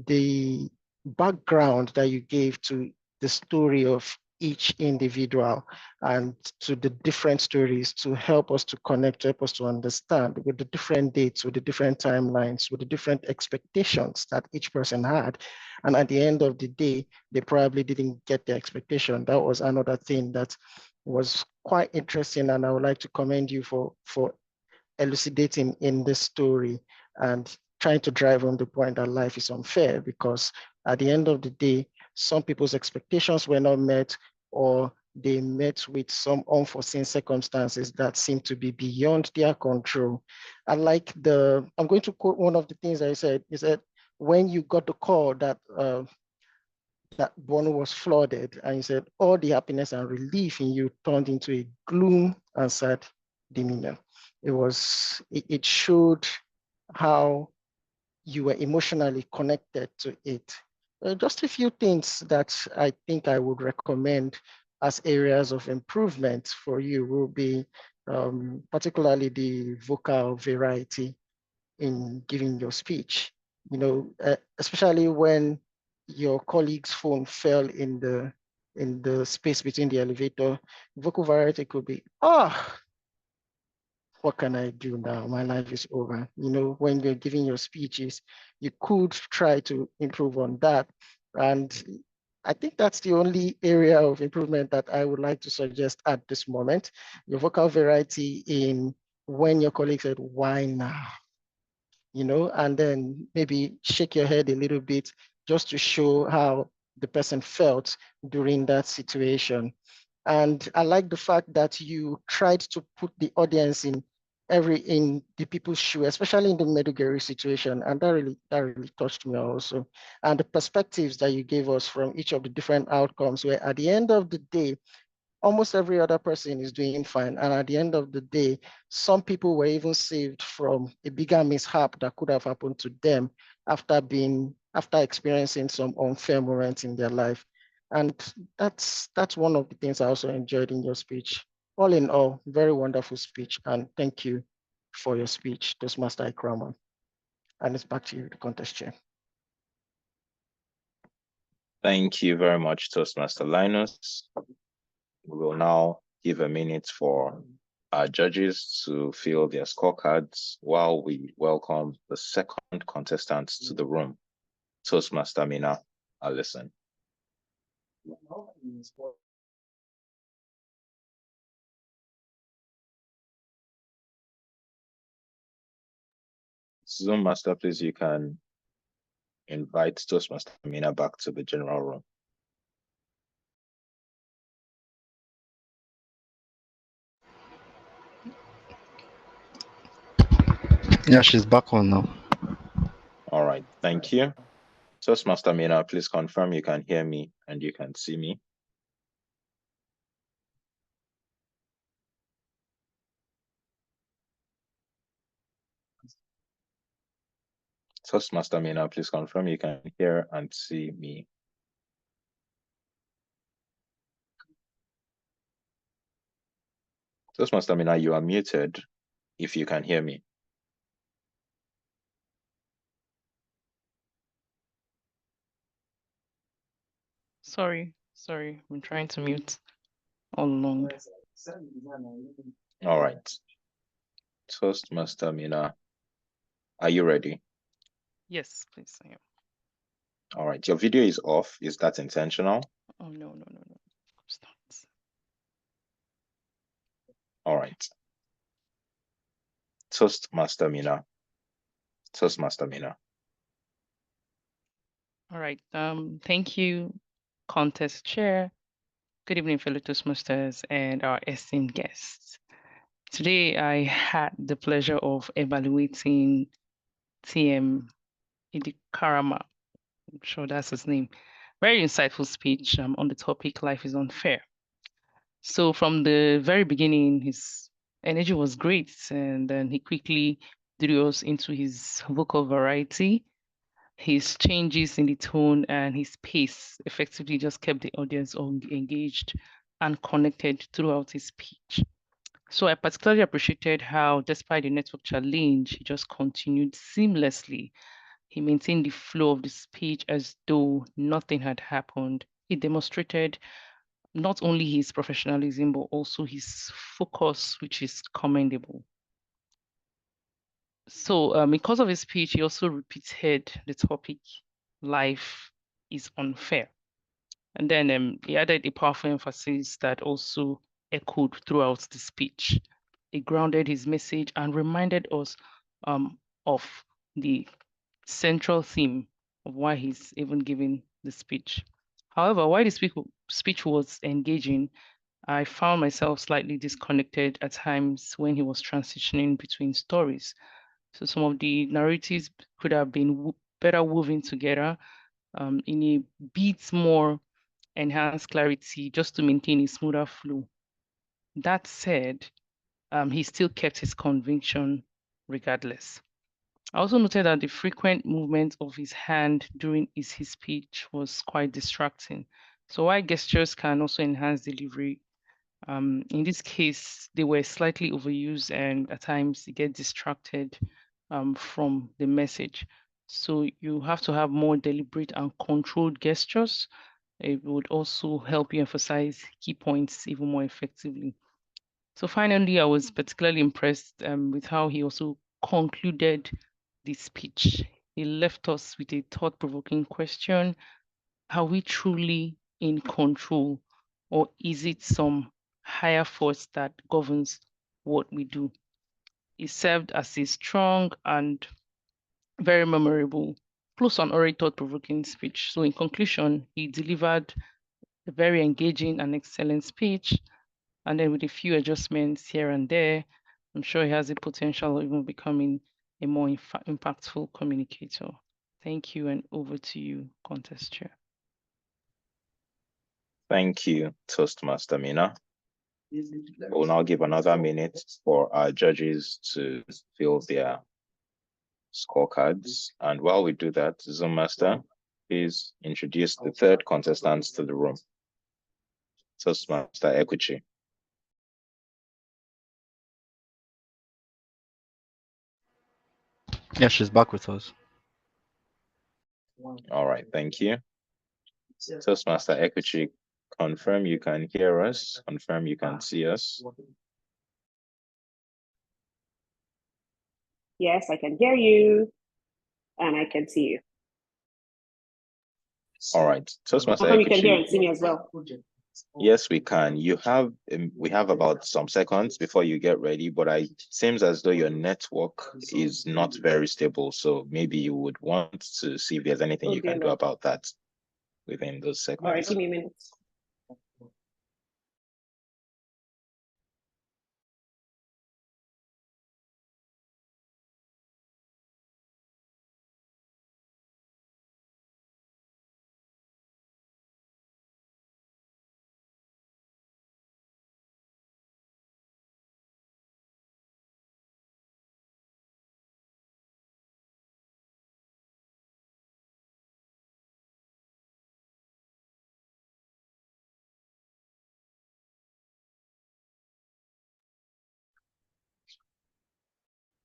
The background that you gave to the story of each individual and to the different stories to help us to connect, to help us to understand with the different dates, with the different timelines, with the different expectations that each person had. And at the end of the day, they probably didn't get their expectation. That was another thing that was quite interesting. And I would like to commend you for elucidating in this story and trying to drive home the point that life is unfair, because at the end of the day, some people's expectations were not met, or they met with some unforeseen circumstances that seem to be beyond their control. I'm going to quote one of the things I said. He said, when you got the call that that Bono was flooded, and he said, all the happiness and relief in you turned into a gloom and sad demeanor. It showed how you were emotionally connected to it. Just a few things that I think I would recommend as areas of improvement for you will be particularly the vocal variety in giving your speech. Especially when your colleague's phone fell in the space between the elevator, vocal variety could be, what can I do now? My life is over. When you're giving your speeches, you could try to improve on that. And I think that's the only area of improvement that I would like to suggest at this moment. Your vocal variety in when your colleague said, why now? And then maybe shake your head a little bit just to show how the person felt during that situation. And I like the fact that you tried to put the audience in the people's shoe, especially in the Medugary situation. And that really touched me also. And the perspectives that you gave us from each of the different outcomes, where at the end of the day, almost every other person is doing fine. And at the end of the day, some people were even saved from a bigger mishap that could have happened to them after experiencing some unfair moments in their life. And that's one of the things I also enjoyed in your speech. All in all, very wonderful speech. And thank you for your speech, Toastmaster Ikrama. And it's back to you, the contest chair. Thank you very much, Toastmaster Linus. We will now give a minute for our judges to fill their scorecards while we welcome the second contestant to the room, Toastmaster Mina Allison. Zoom Master, please, you can invite Toastmaster Mina back to the general room. Yeah, she's back on now. All right, thank you. Toastmaster Mina, please confirm you can hear me and you can see me. Toastmaster Mina, please confirm you can hear and see me. Toastmaster Mina, you are muted if you can hear me. Sorry, I'm trying to mute all along. All right. Toastmaster Mina, are you ready? Yes, please, I am. All right, your video is off. Is that intentional? Oh, no. Of course not. All right. Toastmaster Mina. Toastmaster Mina. All right. Thank you, contest chair. Good evening, fellow Toastmasters and our esteemed guests. Today, I had the pleasure of evaluating TM Idikarama. I'm sure that's his name. Very insightful speech on the topic, life is unfair. So from the very beginning, his energy was great, and then he quickly drew us into his vocal variety. His changes in the tone and his pace effectively just kept the audience engaged and connected throughout his speech. So I particularly appreciated how, despite the network challenge, he just continued seamlessly. He maintained the flow of the speech as though nothing had happened. He demonstrated not only his professionalism, but also his focus, which is commendable. So because of his speech, he also repeated the topic, life is unfair. And then he added a powerful emphasis that also echoed throughout the speech. It grounded his message and reminded us of the central theme of why he's even giving the speech. However, while the speech was engaging, I found myself slightly disconnected at times when he was transitioning between stories. So some of the narratives could have been better woven together in a bit more enhanced clarity just to maintain a smoother flow. That said, he still kept his conviction regardless. I also noted that the frequent movement of his hand during his speech was quite distracting. So while gestures can also enhance delivery, in this case, they were slightly overused and at times you get distracted from the message. So you have to have more deliberate and controlled gestures. It would also help you emphasize key points even more effectively. So finally, I was particularly impressed with how he also concluded the speech. He left us with a thought-provoking question. Are we truly in control, or is it some higher force that governs what we do? It served as a strong and very memorable, plus an already thought-provoking speech. So in conclusion, he delivered a very engaging and excellent speech. And then with a few adjustments here and there, I'm sure he has the potential of even becoming a more impactful communicator. Thank you, and over to you, contest chair. Thank you, Toastmaster Mina. We'll now give another minute for our judges to fill their scorecards. And while we do that, Zoom Master, please introduce the third contestant to the room. Toastmaster Ekuchi. Yeah, she's back with us. All right, thank you. Toastmaster Ekuchi, confirm you can hear us, confirm you can see us. Yes, I can hear you and I can see you. All right, Toastmaster Confirm you can hear Ekuchi. and see me as well. Yes, we can. We have about some seconds before you get ready, but it seems as though your network is not very stable. So maybe you would want to see if there's anything you can do about that within those seconds. All right, give me a minute.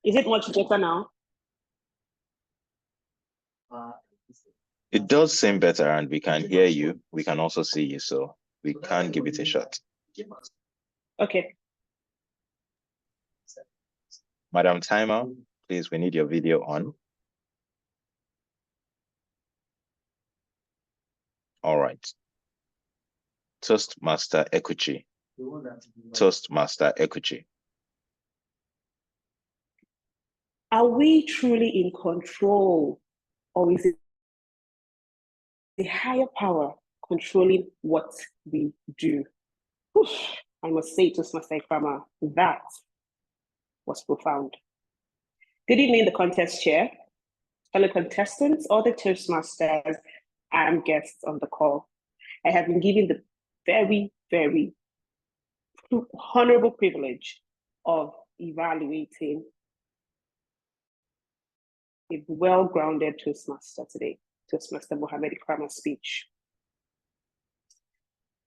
Is it much better now? It does seem better, and we can hear you. We can also see you, so we can give it a shot. Okay. Madam Timer, please, we need your video on. All right. Toastmaster Ekuchi. Toastmaster Ekuchi. Are we truly in control, or is it the higher power controlling what we do? Oof, I must say, Toastmaster Ikrama, that was profound. Good evening, the contest chair, fellow contestants, all the Toastmasters, and guests on the call. I have been given the very, very honorable privilege of evaluating a well-grounded Toastmaster today, Toastmaster Mohammed Ikrama's speech.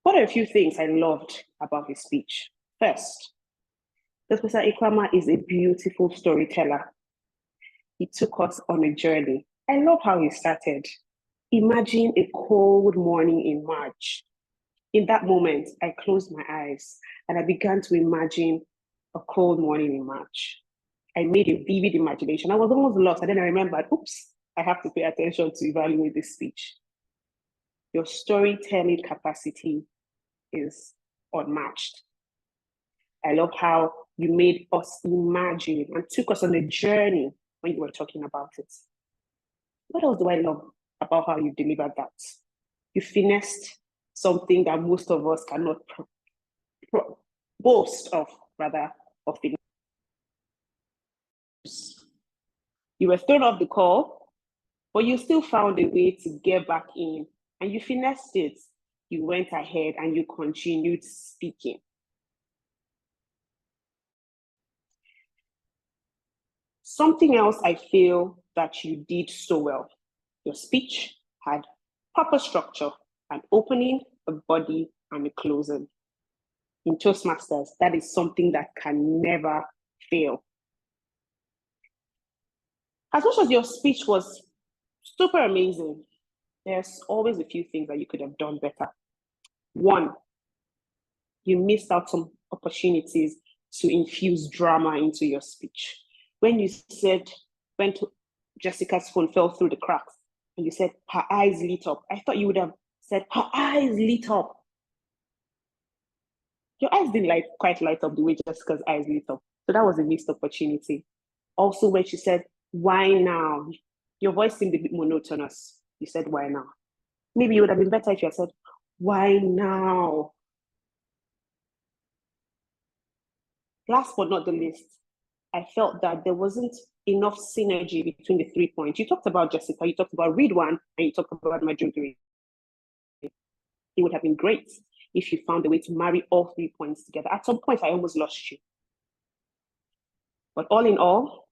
What are a few things I loved about his speech? First, Toastmaster Ikrama is a beautiful storyteller. He took us on a journey. I love how he started. Imagine a cold morning in March. In that moment, I closed my eyes and I began to imagine a cold morning in March. I made a vivid imagination. I was almost lost. And then I remembered, oops, I have to pay attention to evaluate this speech. Your storytelling capacity is unmatched. I love how you made us imagine and took us on a journey when you were talking about it. What else do I love about how you delivered that? You finessed something that most of us cannot boast of, rather, of finesse. You were thrown off the call, but you still found a way to get back in and you finessed it. You went ahead and you continued speaking. Something else I feel that you did so well. Your speech had proper structure, an opening, a body, and a closing. In Toastmasters, that is something that can never fail. As much as your speech was super amazing, there's always a few things that you could have done better. One, you missed out some opportunities to infuse drama into your speech. When you said, when Jessica's phone fell through the cracks, and you said her eyes lit up, I thought you would have said her eyes lit up. Your eyes didn't quite light up the way Jessica's eyes lit up. So that was a missed opportunity. Also, when she said, why now? Your voice seemed a bit monotonous. You said, why now? Maybe it would have been better if you had said, why now? Last but not the least, I felt that there wasn't enough synergy between the 3 points. You talked about Jessica, you talked about read one, and you talked about Majuri. It would have been great if you found a way to marry all 3 points together. At some point, I almost lost you. But all in all,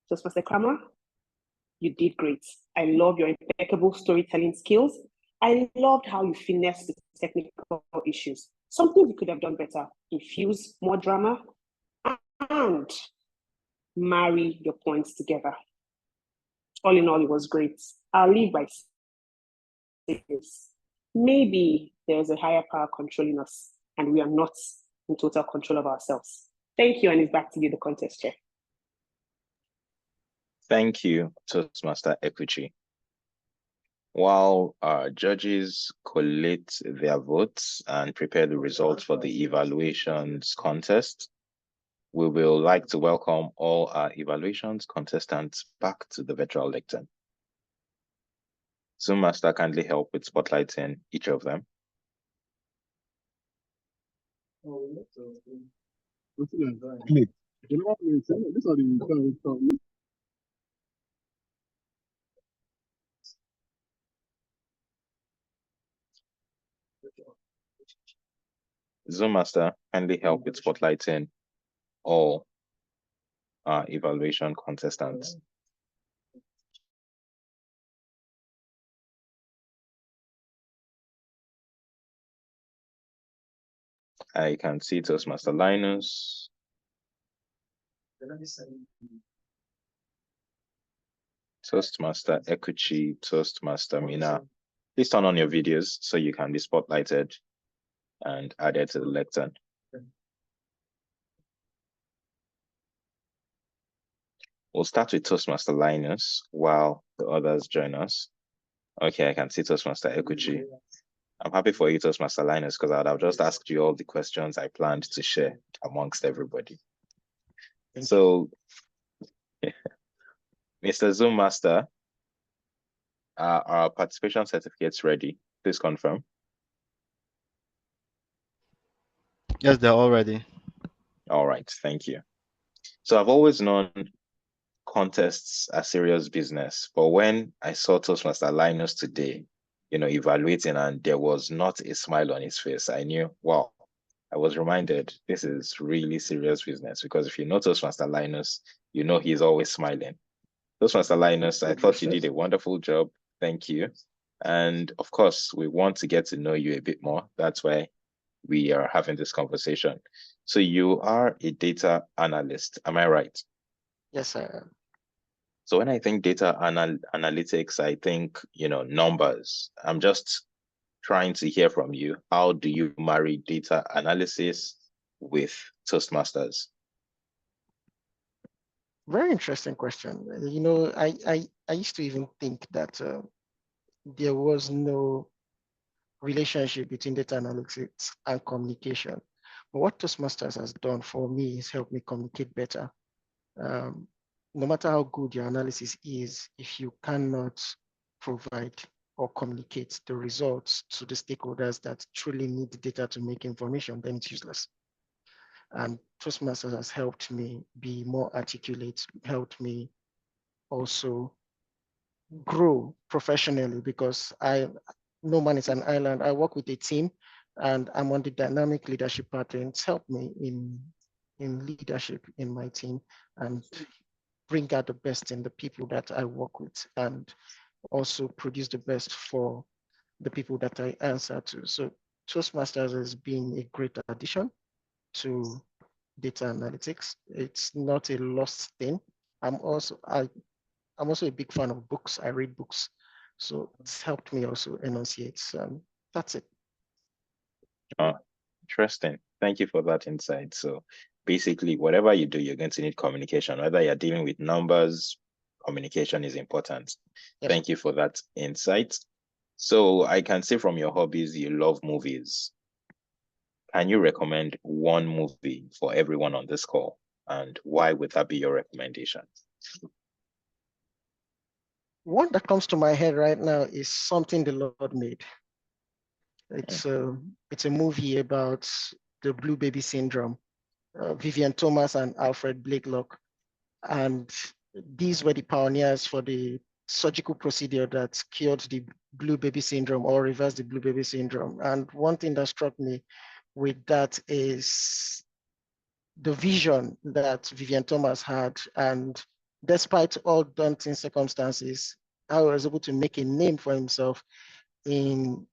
Toastmaster Ikrama, you did great. I love your impeccable storytelling skills. I loved how you finessed the technical issues. Something you could have done better, infuse more drama and marry your points together. All in all, it was great. I'll leave by saying this. Maybe there's a higher power controlling us and we are not in total control of ourselves. Thank you, and it's back to you, the contest chair. Thank you, Toastmaster Equity. While our judges collate their votes and prepare the results for the evaluations contest, we will like to welcome all our evaluations contestants back to the virtual lectern. Zoom Master, kindly help with spotlighting each of them. Zoom Master, kindly help with spotlighting all our evaluation contestants. I can see Toastmaster Linus. Toastmaster Ekuchi, Toastmaster Mina. Please turn on your videos so you can be spotlighted and added to the lectern. We'll start with Toastmaster Linus while the others join us. Okay, I can see Toastmaster Ekuchi. I'm happy for you, Toastmaster Linus, because I would have just asked you all the questions I planned to share amongst everybody. So, Mr. Zoom Master, are our participation certificates ready? Please confirm. Yes, they're all ready. All right, thank you. So I've always known contests are serious business, but when I saw Toastmaster Linus today, evaluating, and there was not a smile on his face, I knew, wow, I was reminded this is really serious business, because if you know Toastmaster Linus, he's always smiling. Toastmaster Linus, I thought you did a wonderful job. Thank you. And of course, we want to get to know you a bit more. That's why we are having this conversation. So you are a data analyst, am I right? Yes, I am. So when I think data analytics, I think, numbers. I'm just trying to hear from you. How do you marry data analysis with Toastmasters? Very interesting question. I used to even think that there was no relationship between data analytics and communication. But what Toastmasters has done for me is help me communicate better. No matter how good your analysis is, if you cannot provide or communicate the results to the stakeholders that truly need the data to make information, then it's useless. And Toastmasters has helped me be more articulate, helped me also grow professionally, because no man is an island. I work with a team and I'm on the dynamic leadership pattern. It's helped me in leadership in my team and bring out the best in the people that I work with, and also produce the best for the people that I answer to. So Toastmasters has been a great addition to data analytics. It's not a lost thing. I'm also a big fan of books. I read books. So it's helped me also enunciate. That's it. Interesting. Thank you for that insight. So basically, whatever you do, you're going to need communication. Whether you're dealing with numbers, communication is important. Yes. Thank you for that insight. So I can see from your hobbies, you love movies. Can you recommend one movie for everyone on this call? And why would that be your recommendation? One that comes to my head right now is Something the Lord Made. It's a movie about the blue baby syndrome. Vivian Thomas and Alfred Blakelock. And these were the pioneers for the surgical procedure that cured the blue baby syndrome or reversed the blue baby syndrome. And one thing that struck me with that is the vision that Vivian Thomas had. And despite all daunting circumstances, I was able to make a name for himself in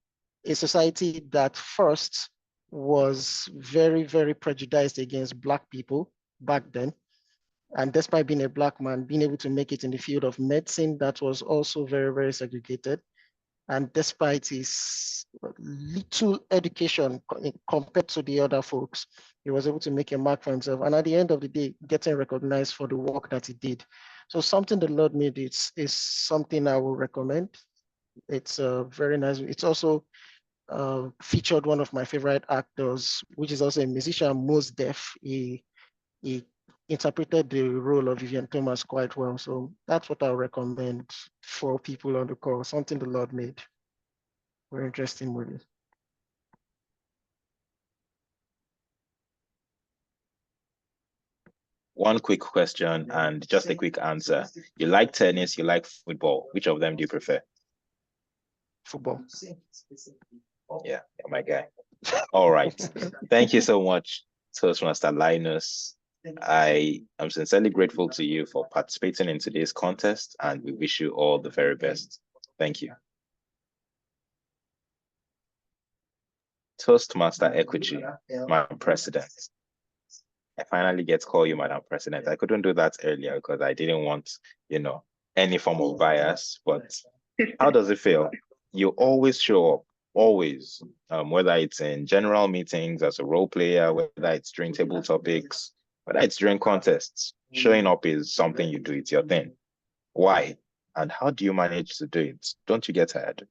a society that first was very, very prejudiced against Black people back then. And despite being a Black man, being able to make it in the field of medicine, that was also very, very segregated. And despite his little education compared to the other folks, he was able to make a mark for himself. And at the end of the day, getting recognized for the work that he did. So Something the Lord Made is something I will recommend. It's very nice. It's also featured one of my favorite actors, which is also a musician, Mos Def. He interpreted the role of Vivian Thomas quite well. So that's what I'll recommend for people on the call. Something the Lord Made. Very interesting movie. One quick question and just a quick answer. You like tennis, you like football. Which of them do you prefer? Football. Yeah, my guy. All right. Thank you so much, Toastmaster Linus. I am sincerely grateful to you for participating in today's contest, and we wish you all the very best. Thank you. Toastmaster Equity, Madam President. I finally get to call you Madam President. I couldn't do that earlier because I didn't want, any form of bias, but how does it feel? You always show up, always, whether it's in general meetings as a role player, whether it's during table topics, whether it's during contests. Showing up is something you do, it's your thing. Why? And how do you manage to do it? Don't you get tired?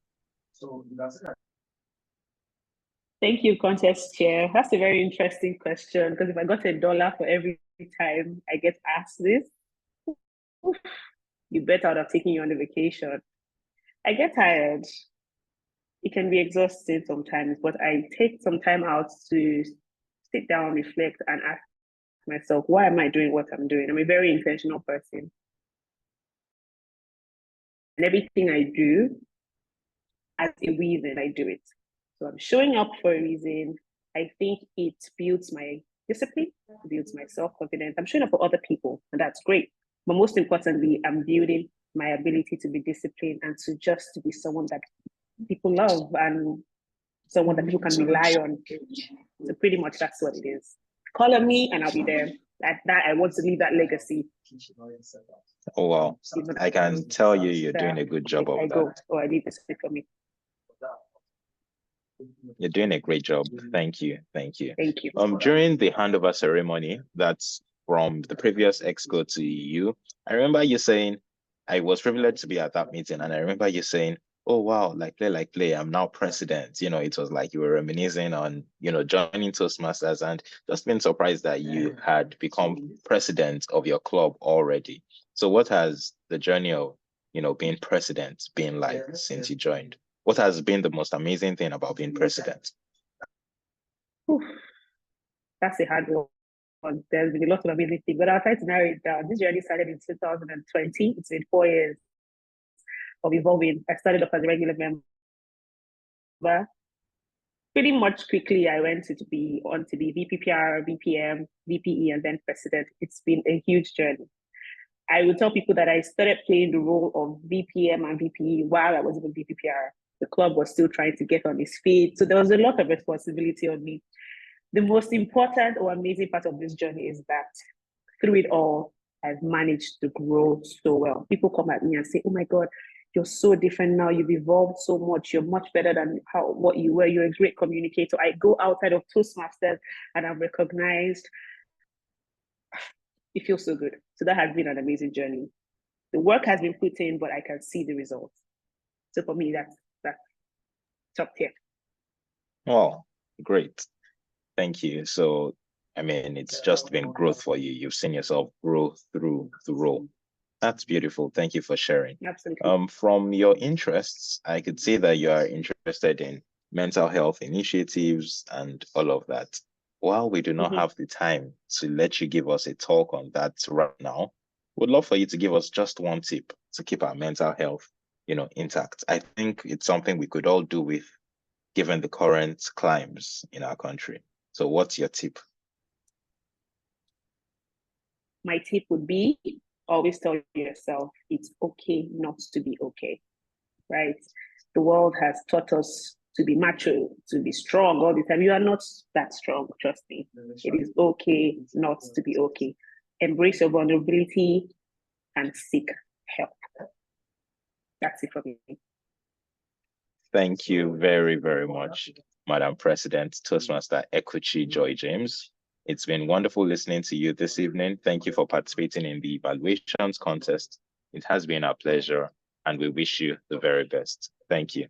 Thank you, contest chair. That's a very interesting question, because if I got $1 for every time I get asked this, you bet I would have taken you on a vacation. I get tired. It can be exhausting sometimes, but I take some time out to sit down, reflect, and ask myself, why am I doing what I'm doing? I'm a very intentional person. And everything I do, as a reason I do it. So I'm showing up for a reason. I think it builds my discipline, builds my self-confidence. I'm showing up for other people, and that's great. But most importantly, I'm building my ability to be disciplined and to just be someone that people love and someone that people can rely on. So pretty much that's what it is. Call on me and I'll be there. That I want to leave that legacy. Oh, wow. I can tell you're doing a good job of that. I need to speak for me. You're doing a great job. Thank you. Thank you. During the handover ceremony, that's from the previous exco to you, I remember you saying, I was privileged to be at that meeting, and I remember you saying, oh, wow, like play, I'm now president. It was like you were reminiscing on, joining Toastmasters and just being surprised that you had become president of your club already. So what has the journey of, being president been like since you joined? What has been the most amazing thing about being president? That's a hard one. There's been a lot of amazing things, but I'll try to narrow it down. This journey started in 2020. It's been 4 years of evolving. I started off as a regular member. Pretty much quickly, I went to be VPPR, VPM, VPE, and then president. It's been a huge journey. I would tell people that I started playing the role of VPM and VPE while I was even VPPR. The club was still trying to get on its feet. So there was a lot of responsibility on me. The most important or amazing part of this journey is that through it all, I've managed to grow so well. People come at me and say, oh my God, you're so different now. You've evolved so much. You're much better than what you were. You're a great communicator. I go outside of Toastmasters and I'm recognized. It feels so good. So that has been an amazing journey. The work has been put in, but I can see the results. So for me, that's top tier. Oh, great. Thank you. So, it's just been growth for you. You've seen yourself grow through the role. That's beautiful. Thank you for sharing. Absolutely. From your interests, I could see that you are interested in mental health initiatives and all of that. While we do not have the time to let you give us a talk on that right now, we'd love for you to give us just one tip to keep our mental health, intact. I think it's something we could all do with, given the current climes in our country. So what's your tip? My tip would be always tell yourself it's okay not to be okay, right? The world has taught us to be macho, to be strong all the time. You are not that strong, trust me. It is okay not to be okay. Embrace your vulnerability and seek help. That's it for me. Thank you very, very much, Madam President, Toastmaster Ekuchi Joy James. It's been wonderful listening to you this evening. Thank you for participating in the evaluations contest. It has been our pleasure, and we wish you the very best. Thank you.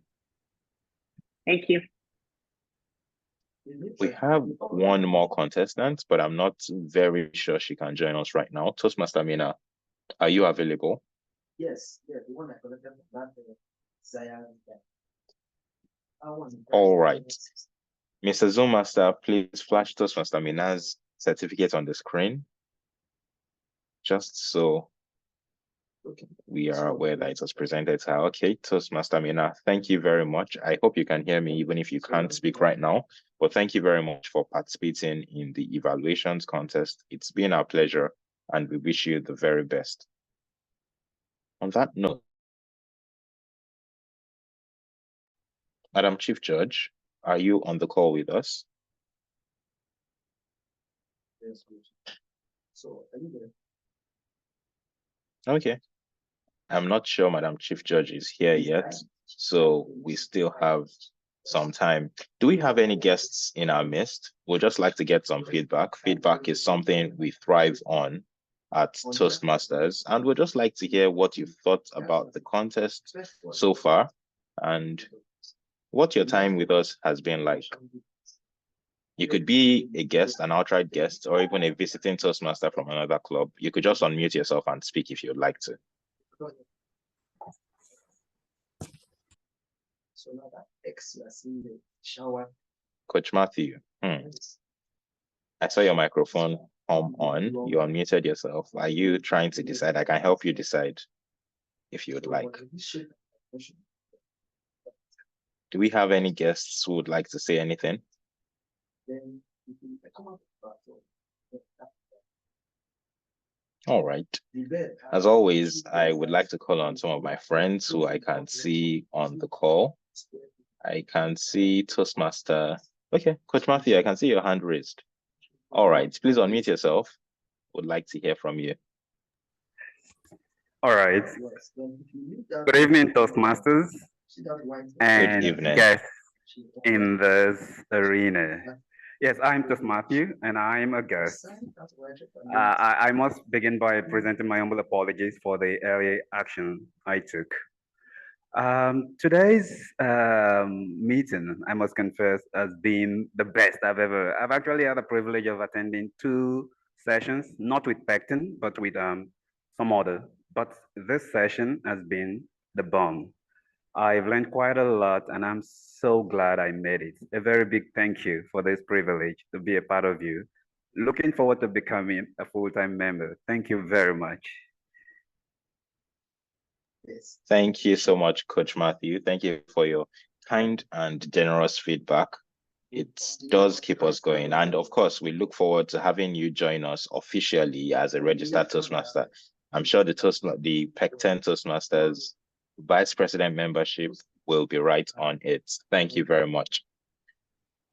Thank you. We have one more contestant, but I'm not very sure she can join us right now. Toastmaster Mina, are you available? Yes, the one I collected from that All right. Mr. Zoom Master, please flash Toastmaster Mina's certificate on the screen, just so we are aware that it was presented to her. Okay, Toastmaster Mina, thank you very much. I hope you can hear me, even if you can't speak right now. But thank you very much for participating in the evaluations contest. It's been our pleasure, and we wish you the very best. On that note, Madam Chief Judge, are you on the call with us? Yes, so are you there? Okay. I'm not sure Madam Chief Judge is here yet, so we still have some time. Do we have any guests in our midst? We'd just like to get some feedback. Feedback is something we thrive on at Toastmasters, and we'd just like to hear what you've thought about the contest so far and what your time with us has been like. You could be a guest, an outright guest, or even a visiting Toastmaster from another club. You could just unmute yourself and speak if you'd like to. So now that X you are seeing the shower. Coach Matthew, I saw your microphone come on. You unmuted yourself. Are you trying to decide? I can help you decide if you would like. Do we have any guests who would like to say anything? All right. As always, I would like to call on some of my friends who I can see on the call. I can see Toastmaster. Okay, Coach Matthew, I can see your hand raised. All right, please unmute yourself. Would like to hear from you. All right. Good evening, Toastmasters and evening. guests in this arena. Yes, I'm Toast Matthew, and I'm a guest. I must begin by presenting my humble apologies for the early action I took. Today's meeting, I must confess, has been the best I've actually had the privilege of attending 2 sessions, not with Pecten, but with some other. But this session has been the bomb. I've learned quite a lot, and I'm so glad I made it. A very big thank you for this privilege to be a part of you. Looking forward to becoming a full-time member. Thank you very much. Thank you so much, Coach Matthew. Thank you for your kind and generous feedback. It does keep us going. And of course, we look forward to having you join us officially as a registered Toastmaster. I'm sure the Pecten Toastmasters Vice President membership will be right on it. Thank you very much.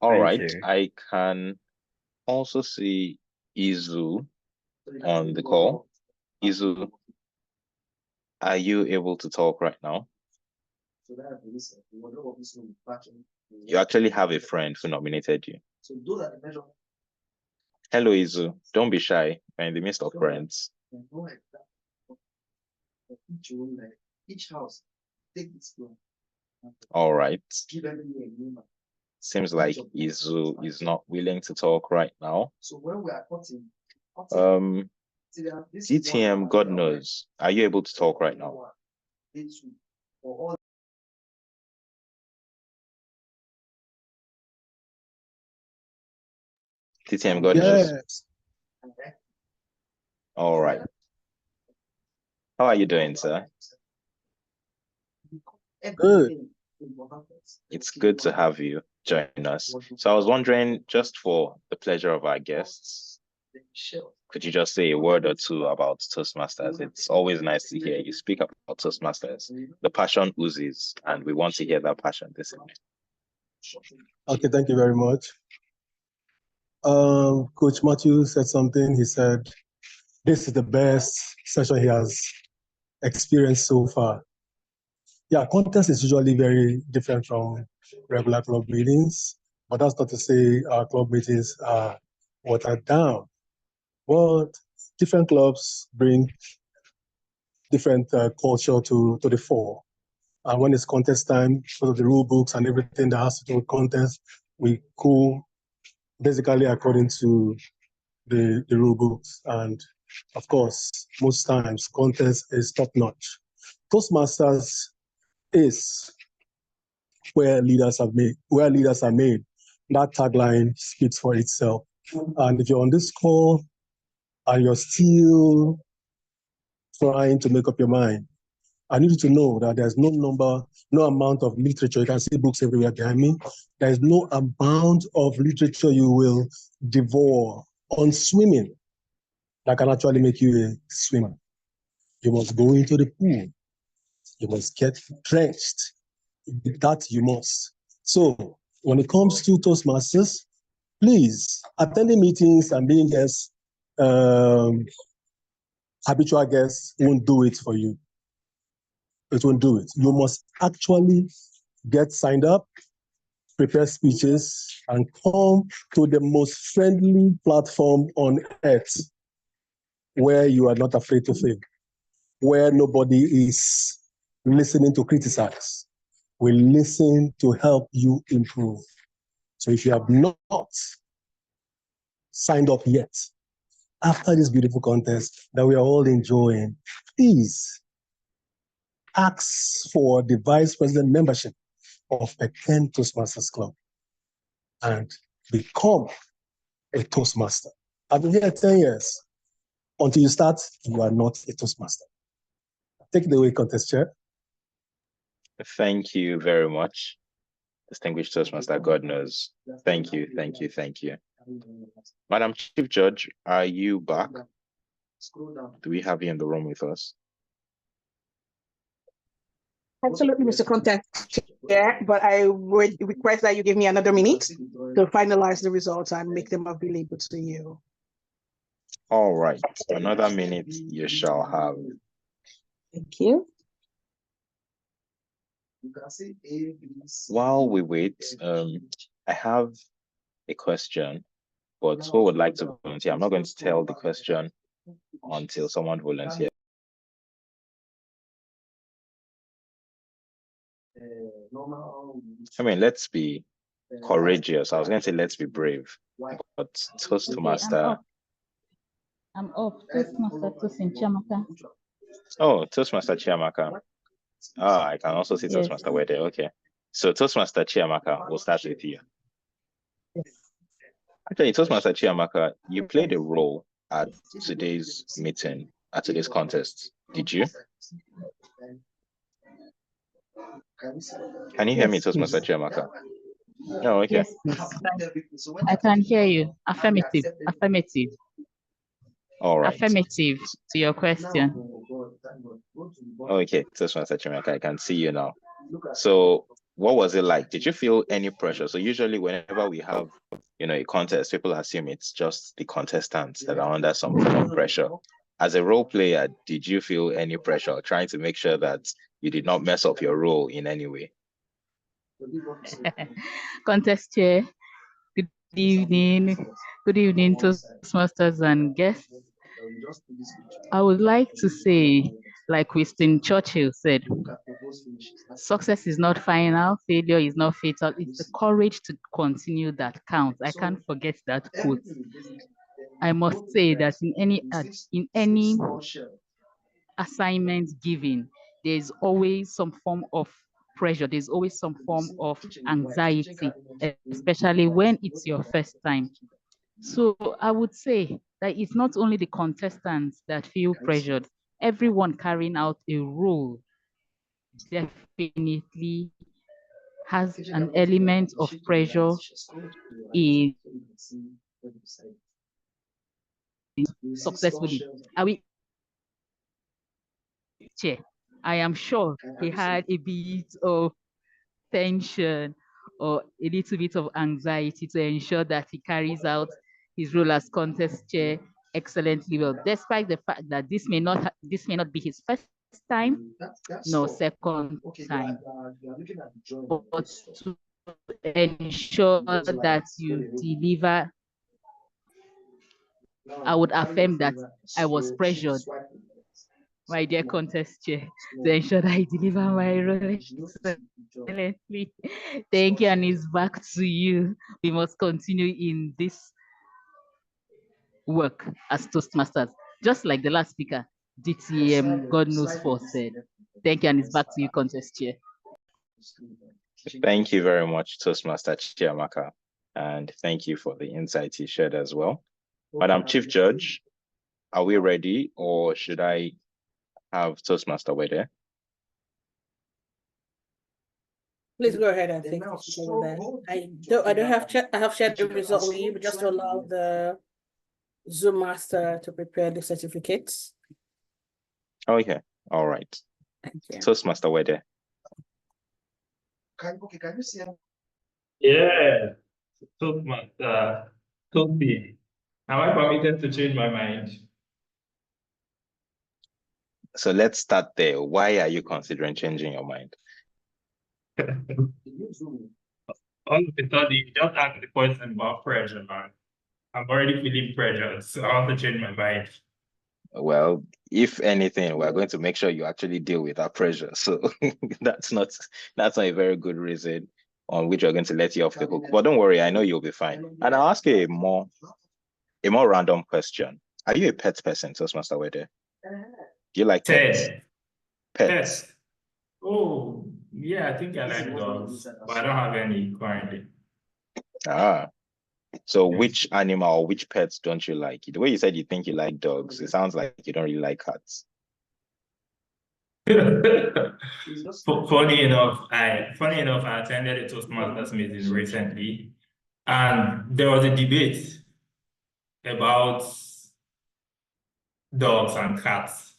All right, I can also see Izu on the call. Izu, are you able to talk right now? You actually have a friend who nominated you. Hello, Izu. Don't be shy. We're in the midst of friends. Each house, take its floor. All right. Give everybody a name. Seems like Izu is not willing to talk right now. So when we are cutting DTM, God knows. Are you able to talk right now? DTM, God knows. All right. How are you doing, sir? Good. It's good to have you join us. So I was wondering, just for the pleasure of our guests, could you just say a word or two about Toastmasters? It's always nice to hear you speak about Toastmasters. The passion oozes, and we want to hear that passion this evening. Okay, thank you very much. Coach Matthew said something. He said, this is the best session he has experienced so far. Yeah, contest is usually very different from regular club meetings, but that's not to say our club meetings are watered down. But different clubs bring different culture to the fore. And when it's contest time, because of the rule books and everything that has to do with contest, we go basically according to the rule books. And of course, most times contest is top notch. Toastmasters is where leaders are made. That tagline speaks for itself. And if you're on this call and you're still trying to make up your mind, I need you to know that there's no amount of literature. You can see books everywhere behind me. There's no amount of literature you will devour on swimming that can actually make you a swimmer. You must go into the pool. You must get drenched. That you must. So when it comes to Toastmasters, please, attending meetings and being guests, habitual guests won't do it for you. It won't do it. You must actually get signed up, prepare speeches, and come to the most friendly platform on earth where you are not afraid to fail, where nobody is listening to criticize. We listen to help you improve. So if you have not signed up yet, after this beautiful contest that we are all enjoying, please ask for the Vice President membership of Pecten Toastmasters Club and become a Toastmaster. I've been here 10 years. Until you start, you are not a Toastmaster. Take it away, contest chair. Thank you very much, distinguished Toastmaster. God knows. Thank you, thank you, thank you. Madam Chief Judge, are you back? Do we have you in the room with us? Absolutely, Mr. Contest Chair, but I would request that you give me another minute to finalize the results and make them available to you. All right, another minute you shall have. Thank you. While we wait, I have a question, but who would like to volunteer? I'm not going to tell the question until someone volunteers. I mean, let's be courageous. I was going to say let's be brave, but Toastmaster. Okay, I'm up. Toastmaster Tosin Chiamaka. Oh, Toastmaster Chiamaka. Ah, I can also see Yes. Toastmaster Wede. Okay. So Toastmaster Chiamaka, we'll start with you. Yes. Actually, Toastmaster Chiamaka, you played a role at today's meeting, at today's contest. Did you? Can you hear me, Toastmaster Chiamaka? Oh, okay. Yes, please. I can hear you. Affirmative. Affirmative. All right. Affirmative to your question. Okay, Toastmaster Chiamaka, I can see you now. So what was it like? Did you feel any pressure? So usually whenever we have, a contest, people assume it's just the contestants that are under some form of pressure. As a role player, did you feel any pressure trying to make sure that you did not mess up your role in any way? Contest chair, good evening. Good evening, Toastmasters and guests. I would like to say, like Winston Churchill said, success is not final, failure is not fatal. It's the courage to continue that counts. I can't forget that quote. I must say that in any assignment given, there's always some form of pressure. There's always some form of anxiety, especially when it's your first time. So I would say that it's not only the contestants that feel pressured, everyone carrying out a role definitely has an element of pressure in successfully. I am sure he had a bit of tension or a little bit of anxiety to ensure that he carries out his role as contest chair excellently well, despite the fact that this may not be his first time nor second time. But to ensure that you deliver, I would affirm that I was pressured, my dear contest chair, to ensure that I deliver my role excellently. Thank you, and it's back to you. We must continue in this work as Toastmasters, just like the last speaker, DTM, God knows for said. Thank you, and it's back to you, contest chair. Thank you very much, Toastmaster Chiamaka, and thank you for the insights you shared as well. Madam Chief Judge, are we ready, or should I have Toastmaster Wede? Please go ahead and take this over there. I have shared the result with you, but just to allow the Zoom master to prepare the certificates. Okay, all right. Thank you. Toastmaster Wede. Yeah, Toastmaster, Toasty. Am I permitted to change my mind? So let's start there. Why are you considering changing your mind? All of a sudden, you just asked the question about pressure, man. I'm already feeling pressured, so I want to change my mind. Well, if anything, we're going to make sure you actually deal with that pressure. So that's not a very good reason on which we're going to let you off the hook. But don't worry, I know you'll be fine. And I'll ask you a more random question. Are you a pet person, Toastmaster Wede? Do you like pets? Pets. Oh, yeah, I think I like dogs, but I don't have any currently. Ah. So which animal or which pets don't you like? The way you said you think you like dogs, it sounds like you don't really like cats. Funny enough, I attended a Toastmasters meeting recently, and there was a debate about dogs and cats.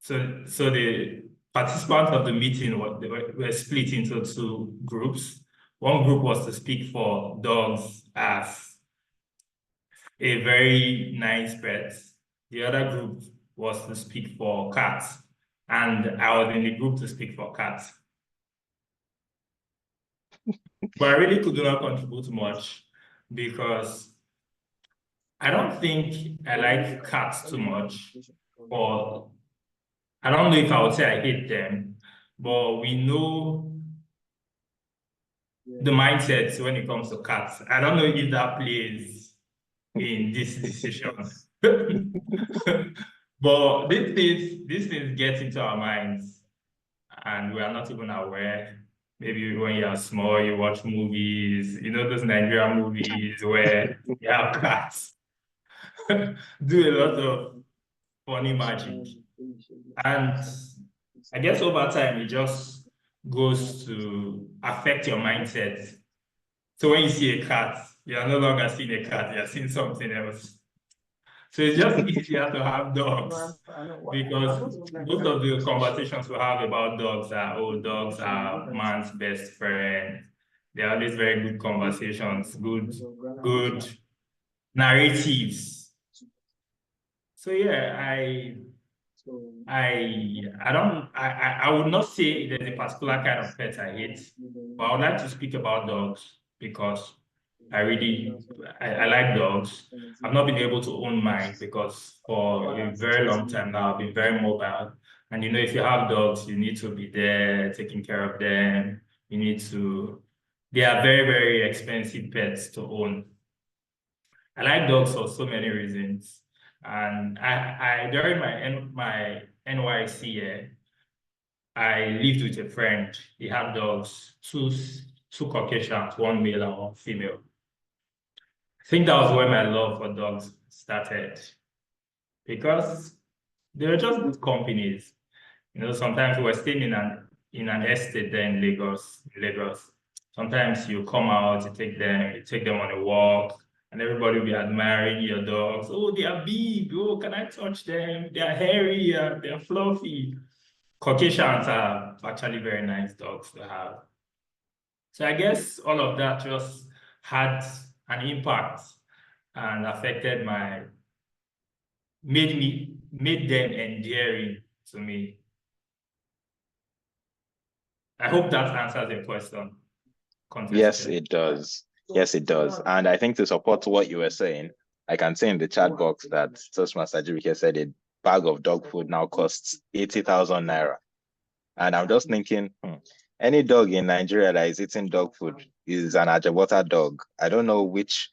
So the participants of the meeting were split into two groups. One group was to speak for dogs as a very nice pet. The other group was to speak for cats, and I was in the group to speak for cats. But I really could not contribute much because I don't think I like cats too much, or I don't know if I would say I hate them, but we know the mindset when it comes to cats. I don't know if that plays in this decision. But these things get into our minds and we are not even aware. Maybe when you're small, you watch movies, you know, those Nigerian movies where you have cats do a lot of funny magic. And I guess over time, it just goes to affect your mindset. So when you see a cat, you're no longer seeing a cat, you're seeing something else. So it's just easier to have dogs because most of the conversations we have about dogs are, oh, dogs are man's best friend. They're always very good conversations, good narratives. So yeah, I would not say there's a particular kind of pet I hate, but I would like to speak about dogs because I like dogs. I've not been able to own mine because for a very long time now, I've been very mobile. And you know, if you have dogs, you need to be there taking care of them. They are very, very expensive pets to own. I like dogs for so many reasons. And I during my NYC year, I lived with a friend. He had dogs, two Caucasians, one male and one female. I think that was where my love for dogs started because they were just good companies. You know, sometimes we were staying in an estate there in Lagos. Sometimes you come out, you take them on a walk, and everybody will be admiring your dogs. Oh, they are big. Oh, can I touch them? They are hairy, they are fluffy. Caucasians are actually very nice dogs to have. So I guess all of that just had an impact and made them endearing to me. I hope that answers your question. Yes, it does. Yes, it does. And I think to support what you were saying, I can say in the chat box that Toastmaster Ajibike said a bag of dog food now costs 80,000 naira. And I'm just thinking, any dog in Nigeria that is eating dog food is an Ajabota dog. I don't know which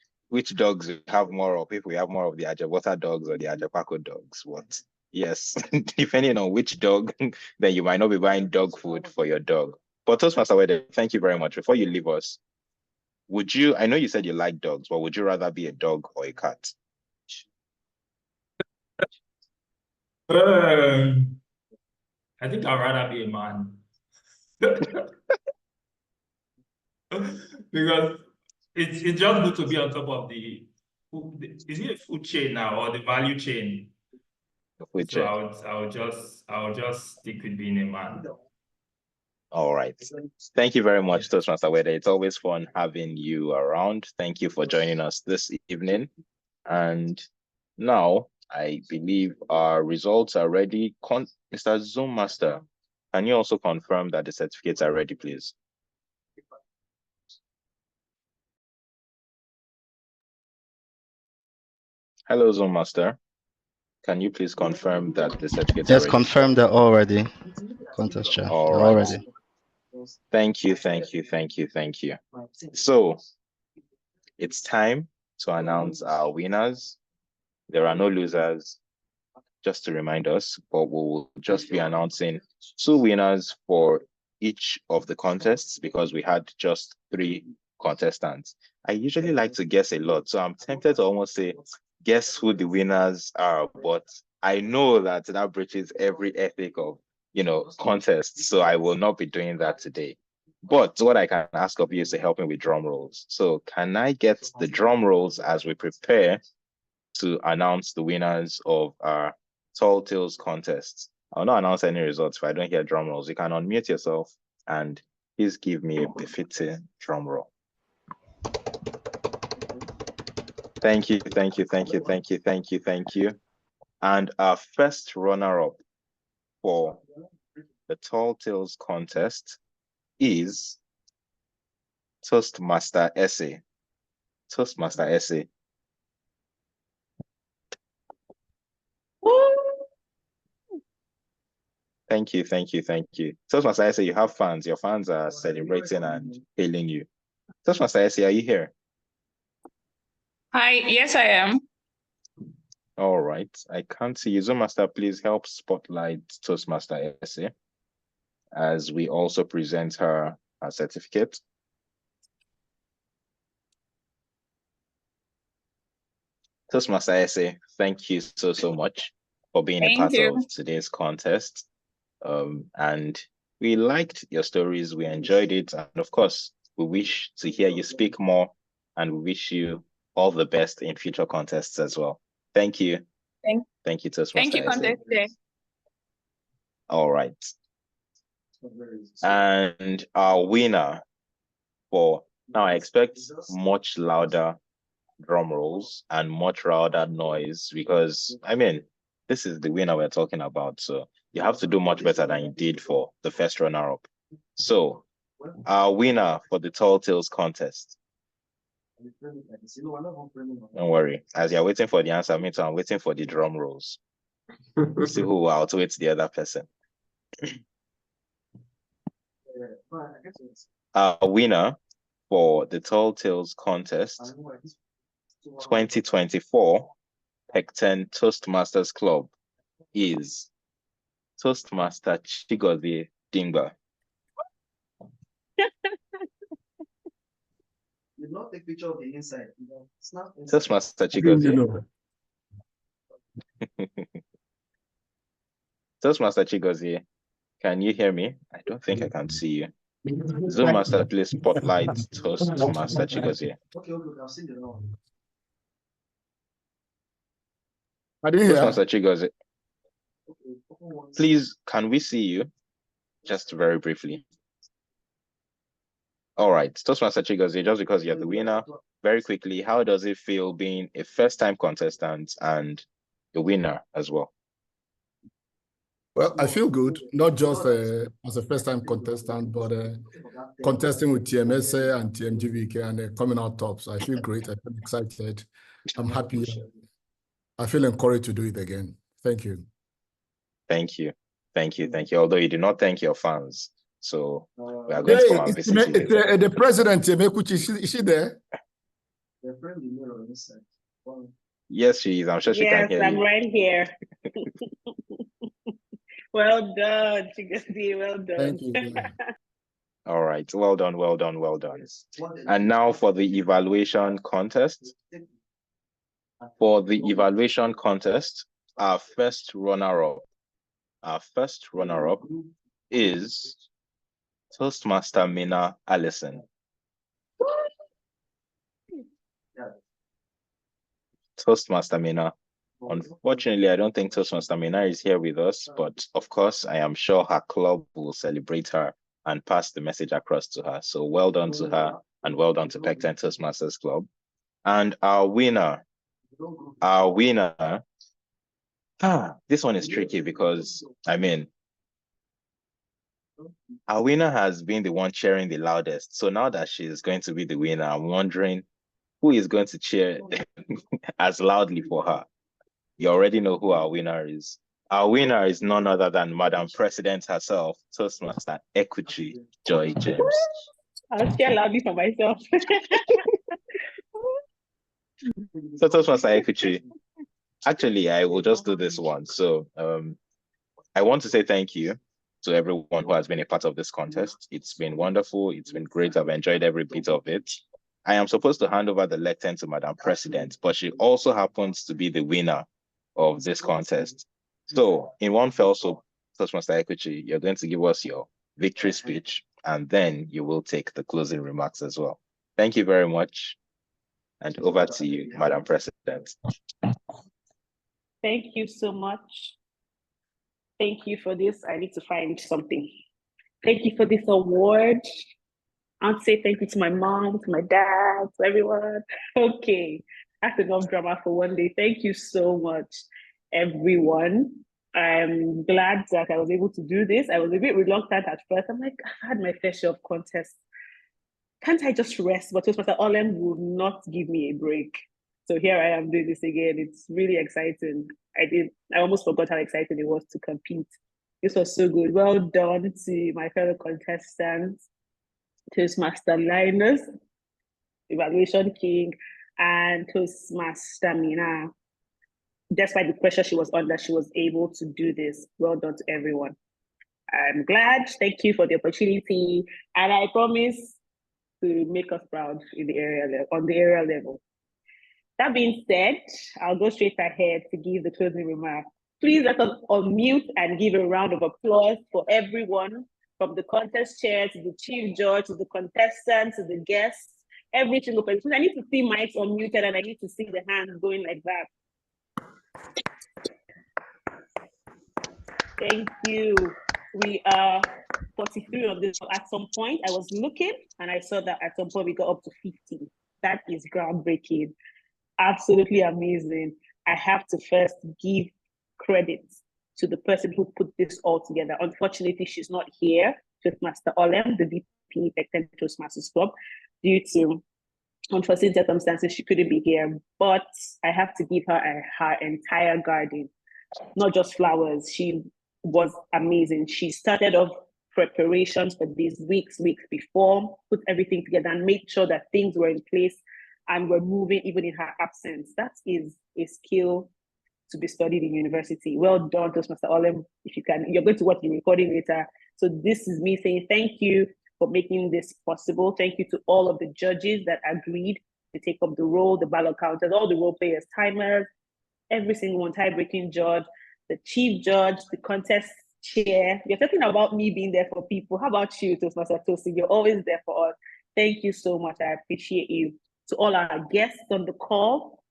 dogs we have more of, if we have more of the Ajabota dogs or the Ajapako dogs. What? Yes, depending on which dog, then you might not be buying dog food for your dog. But Toastmaster Wede, thank you very much. Before you leave us, I know you said you like dogs, but would you rather be a dog or a cat? I think I'd rather be a man. Because it's just good to be on top of is it a food chain now or the value chain? So I'll just stick with being a man. All right. Thank you very much, Toastmaster Wede. It's always fun having you around. Thank you for joining us this evening. And now I believe our results are ready. Mr. Zoom Master, can you also confirm that the certificates are ready, please? Hello, Zoom Master. Can you please confirm that the certificates are ready? Yes, confirm they're all ready. Contest chair. All they're right. all ready. Thank you. So it's time to announce our winners. There are no losers, just to remind us, but we'll just be announcing 2 winners for each of the contests because we had just 3 contestants. I usually like to guess a lot, so I'm tempted to almost say, guess who the winners are, but I know that breaches every ethic of, contests, so I will not be doing that today. But what I can ask of you is to help me with drum rolls. So can I get the drum rolls as we prepare to announce the winners of our Tall Tales contest. I'll not announce any results if I don't hear drum rolls. You can unmute yourself and please give me a befitting drum roll. Thank you, thank you, thank you, thank you, thank you, thank you. And our first runner-up for the Tall Tales contest is Toastmaster Essay. Toastmaster Essay. Thank you, thank you, thank you. Toastmaster Essay, you have fans. Your fans are celebrating and hailing you. Toastmaster Essay, are you here? Hi, yes, I am. All right, I can't see you. Zoom Master, please help spotlight Toastmaster Essay as we also present her certificate. Toastmaster Essay, thank you so much for being a part of today's contest. And we liked your stories, we enjoyed it, and of course, we wish to hear you speak more, and we wish you all the best in future contests as well. Thank you. Thank you, Toastmaster. Thank you, contestant. All right. And our winner for now, I expect much louder drum rolls and much louder noise because I mean, this is the winner we're talking about. So you have to do much better than you did for the first runner-up. So our winner for the Tall Tales contest. Don't worry. As you're waiting for the answer, me too, I'm waiting for the drum rolls. See who will outwit the other person. Our winner for the Tall Tales contest 2024 Pecten Toastmasters Club is Toastmaster Chigozie Dingba. You not take picture of the inside. It's not inside. Toastmaster Chigozie. Toastmaster Chigozie, can you hear me? I don't think I can see you. Zoom Master, please spotlight Toastmaster Chigozie. Okay, I've seen the wrong. I didn't hear. Toastmaster Chigozie, please, can we see you? Just very briefly. All right, Toastmaster Chigozie, just because you're the winner, very quickly, how does it feel being a first-time contestant and the winner as well? Well, I feel good, not just as a first-time contestant, but contesting with TMSA and TMGVK and coming out top. So I feel great. I feel excited. I'm happy. I feel encouraged to do it again. Thank you. Thank you. Thank you. Thank you. Although you did not thank your fans. So we are going to come and visit you. The president, is she there? Yes, she is. I'm sure she can hear you. Yes, I'm right here. Well done, Chigozie. Well done. Thank you. All right. Well done, well done, well done. And now for the evaluation contest. For the evaluation contest, our first runner-up is Toastmaster Mina Allison. Toastmaster Mina. Unfortunately, I don't think Toastmaster Mina is here with us, but of course, I am sure her club will celebrate her and pass the message across to her. So well done to her and well done to Pecten Toastmasters Club. And our winner, this one is tricky because, I mean, our winner has been the one cheering the loudest. So now that she is going to be the winner, I'm wondering who is going to cheer as loudly for her. You already know who our winner is. Our winner is none other than Madam President herself, Toastmaster Equity Joy James. I'll cheer loudly for myself. So Toastmaster Equity, actually, I will just do this one. So I want to say thank you to everyone who has been a part of this contest. It's been wonderful. It's been great. I've enjoyed every bit of it. I am supposed to hand over the lectern to Madam President, but she also happens to be the winner of this contest. So in one fell swoop, Toastmaster Equity, you're going to give us your victory speech, and then you will take the closing remarks as well. Thank you very much. And over to you, Madam President. Thank you so much. Thank you for this. I need to find something. Thank you for this award. I want to say thank you to my mom, to my dad, to everyone. Okay, that's enough drama for one day. Thank you so much, everyone. I'm glad that I was able to do this. I was a bit reluctant at first. I'm like, I've had my fair share of contests. Can't I just rest? But Toastmaster Olem will not give me a break. So here I am doing this again. It's really exciting. I almost forgot how exciting it was to compete. This was so good. Well done to my fellow contestants, Toastmaster Linus, Evaluation King, and Toastmaster Mina. Despite the pressure she was under, she was able to do this. Well done to everyone. I'm glad. Thank you for the opportunity. And I promise to make us proud in the area on the area level. That being said, I'll go straight ahead to give the closing remark. Please let us unmute and give a round of applause for everyone, from the contest chair to the chief judge to the contestants to the guests, every single person. I need to see mics unmuted and I need to see the hands going like that. Thank you. We are 43 on this. At some point, I was looking and I saw that at some point we got up to 50. That is groundbreaking. Absolutely amazing. I have to first give credit to the person who put this all together. Unfortunately, she's not here, Toastmaster Olem, the VP Pecten Toastmasters Club. Due to unforeseen circumstances, she couldn't be here, but I have to give her her entire garden, not just flowers. She was amazing. She started off preparations for these weeks before, put everything together and made sure that things were in place and were moving even in her absence. That is a skill to be studied in university. Well done, Toastmaster Olem. If you can, you're going to watch the recording later. So this is me saying thank you for making this possible. Thank you to all of the judges that agreed to take up the role, the ballot counters, all the role players, timers, every single one, tie-breaking judge, the chief judge, the contest chair. You're talking about me being there for people. How about you, Toastmaster Tosi? You're always there for us. Thank you so much. I appreciate you. To all our guests on the call,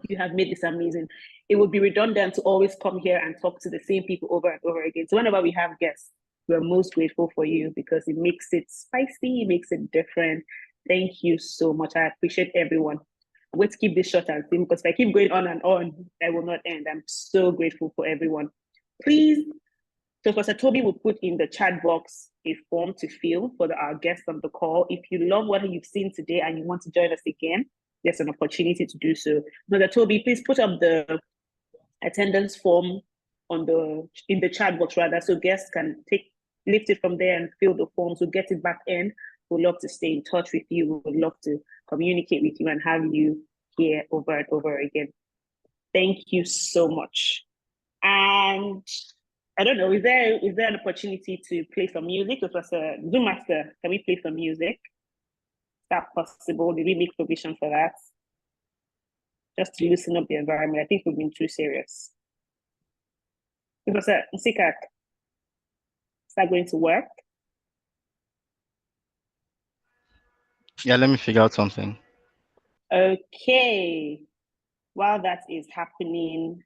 you have made this amazing. It would be redundant to always come here and talk to the same people over and over again. So whenever we have guests, we're most grateful for you because it makes it spicy, it makes it different. Thank you so much. I appreciate everyone. I'm going to keep this short and simple because if I keep going on and on, I will not end. I'm so grateful for everyone. Please, Professor Toby will put in the chat box a form to fill for our guests on the call. If you love what you've seen today and you want to join us again, there's an opportunity to do so. Professor Toby, please put up the attendance form in the chat box rather, so guests can lift it from there and fill the form. So get it back in. We'd love to stay in touch with you. We'd love to communicate with you and have you here over and over again. Thank you so much. And I don't know, is there an opportunity to play some music? It was a Zoom Master. Can we play some music? Is that possible? Did we make provision for that? Just to loosen up the environment. I think we've been too serious. It was a Nsikat. Is that going to work? Yeah, let me figure out something. Okay. While that is happening,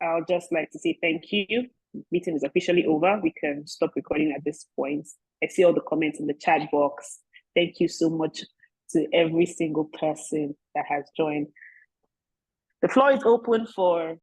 I'll just like to say thank you. Meeting is officially over. We can stop recording at this point. I see all the comments in the chat box. Thank you so much to every single person that has joined. The floor is open for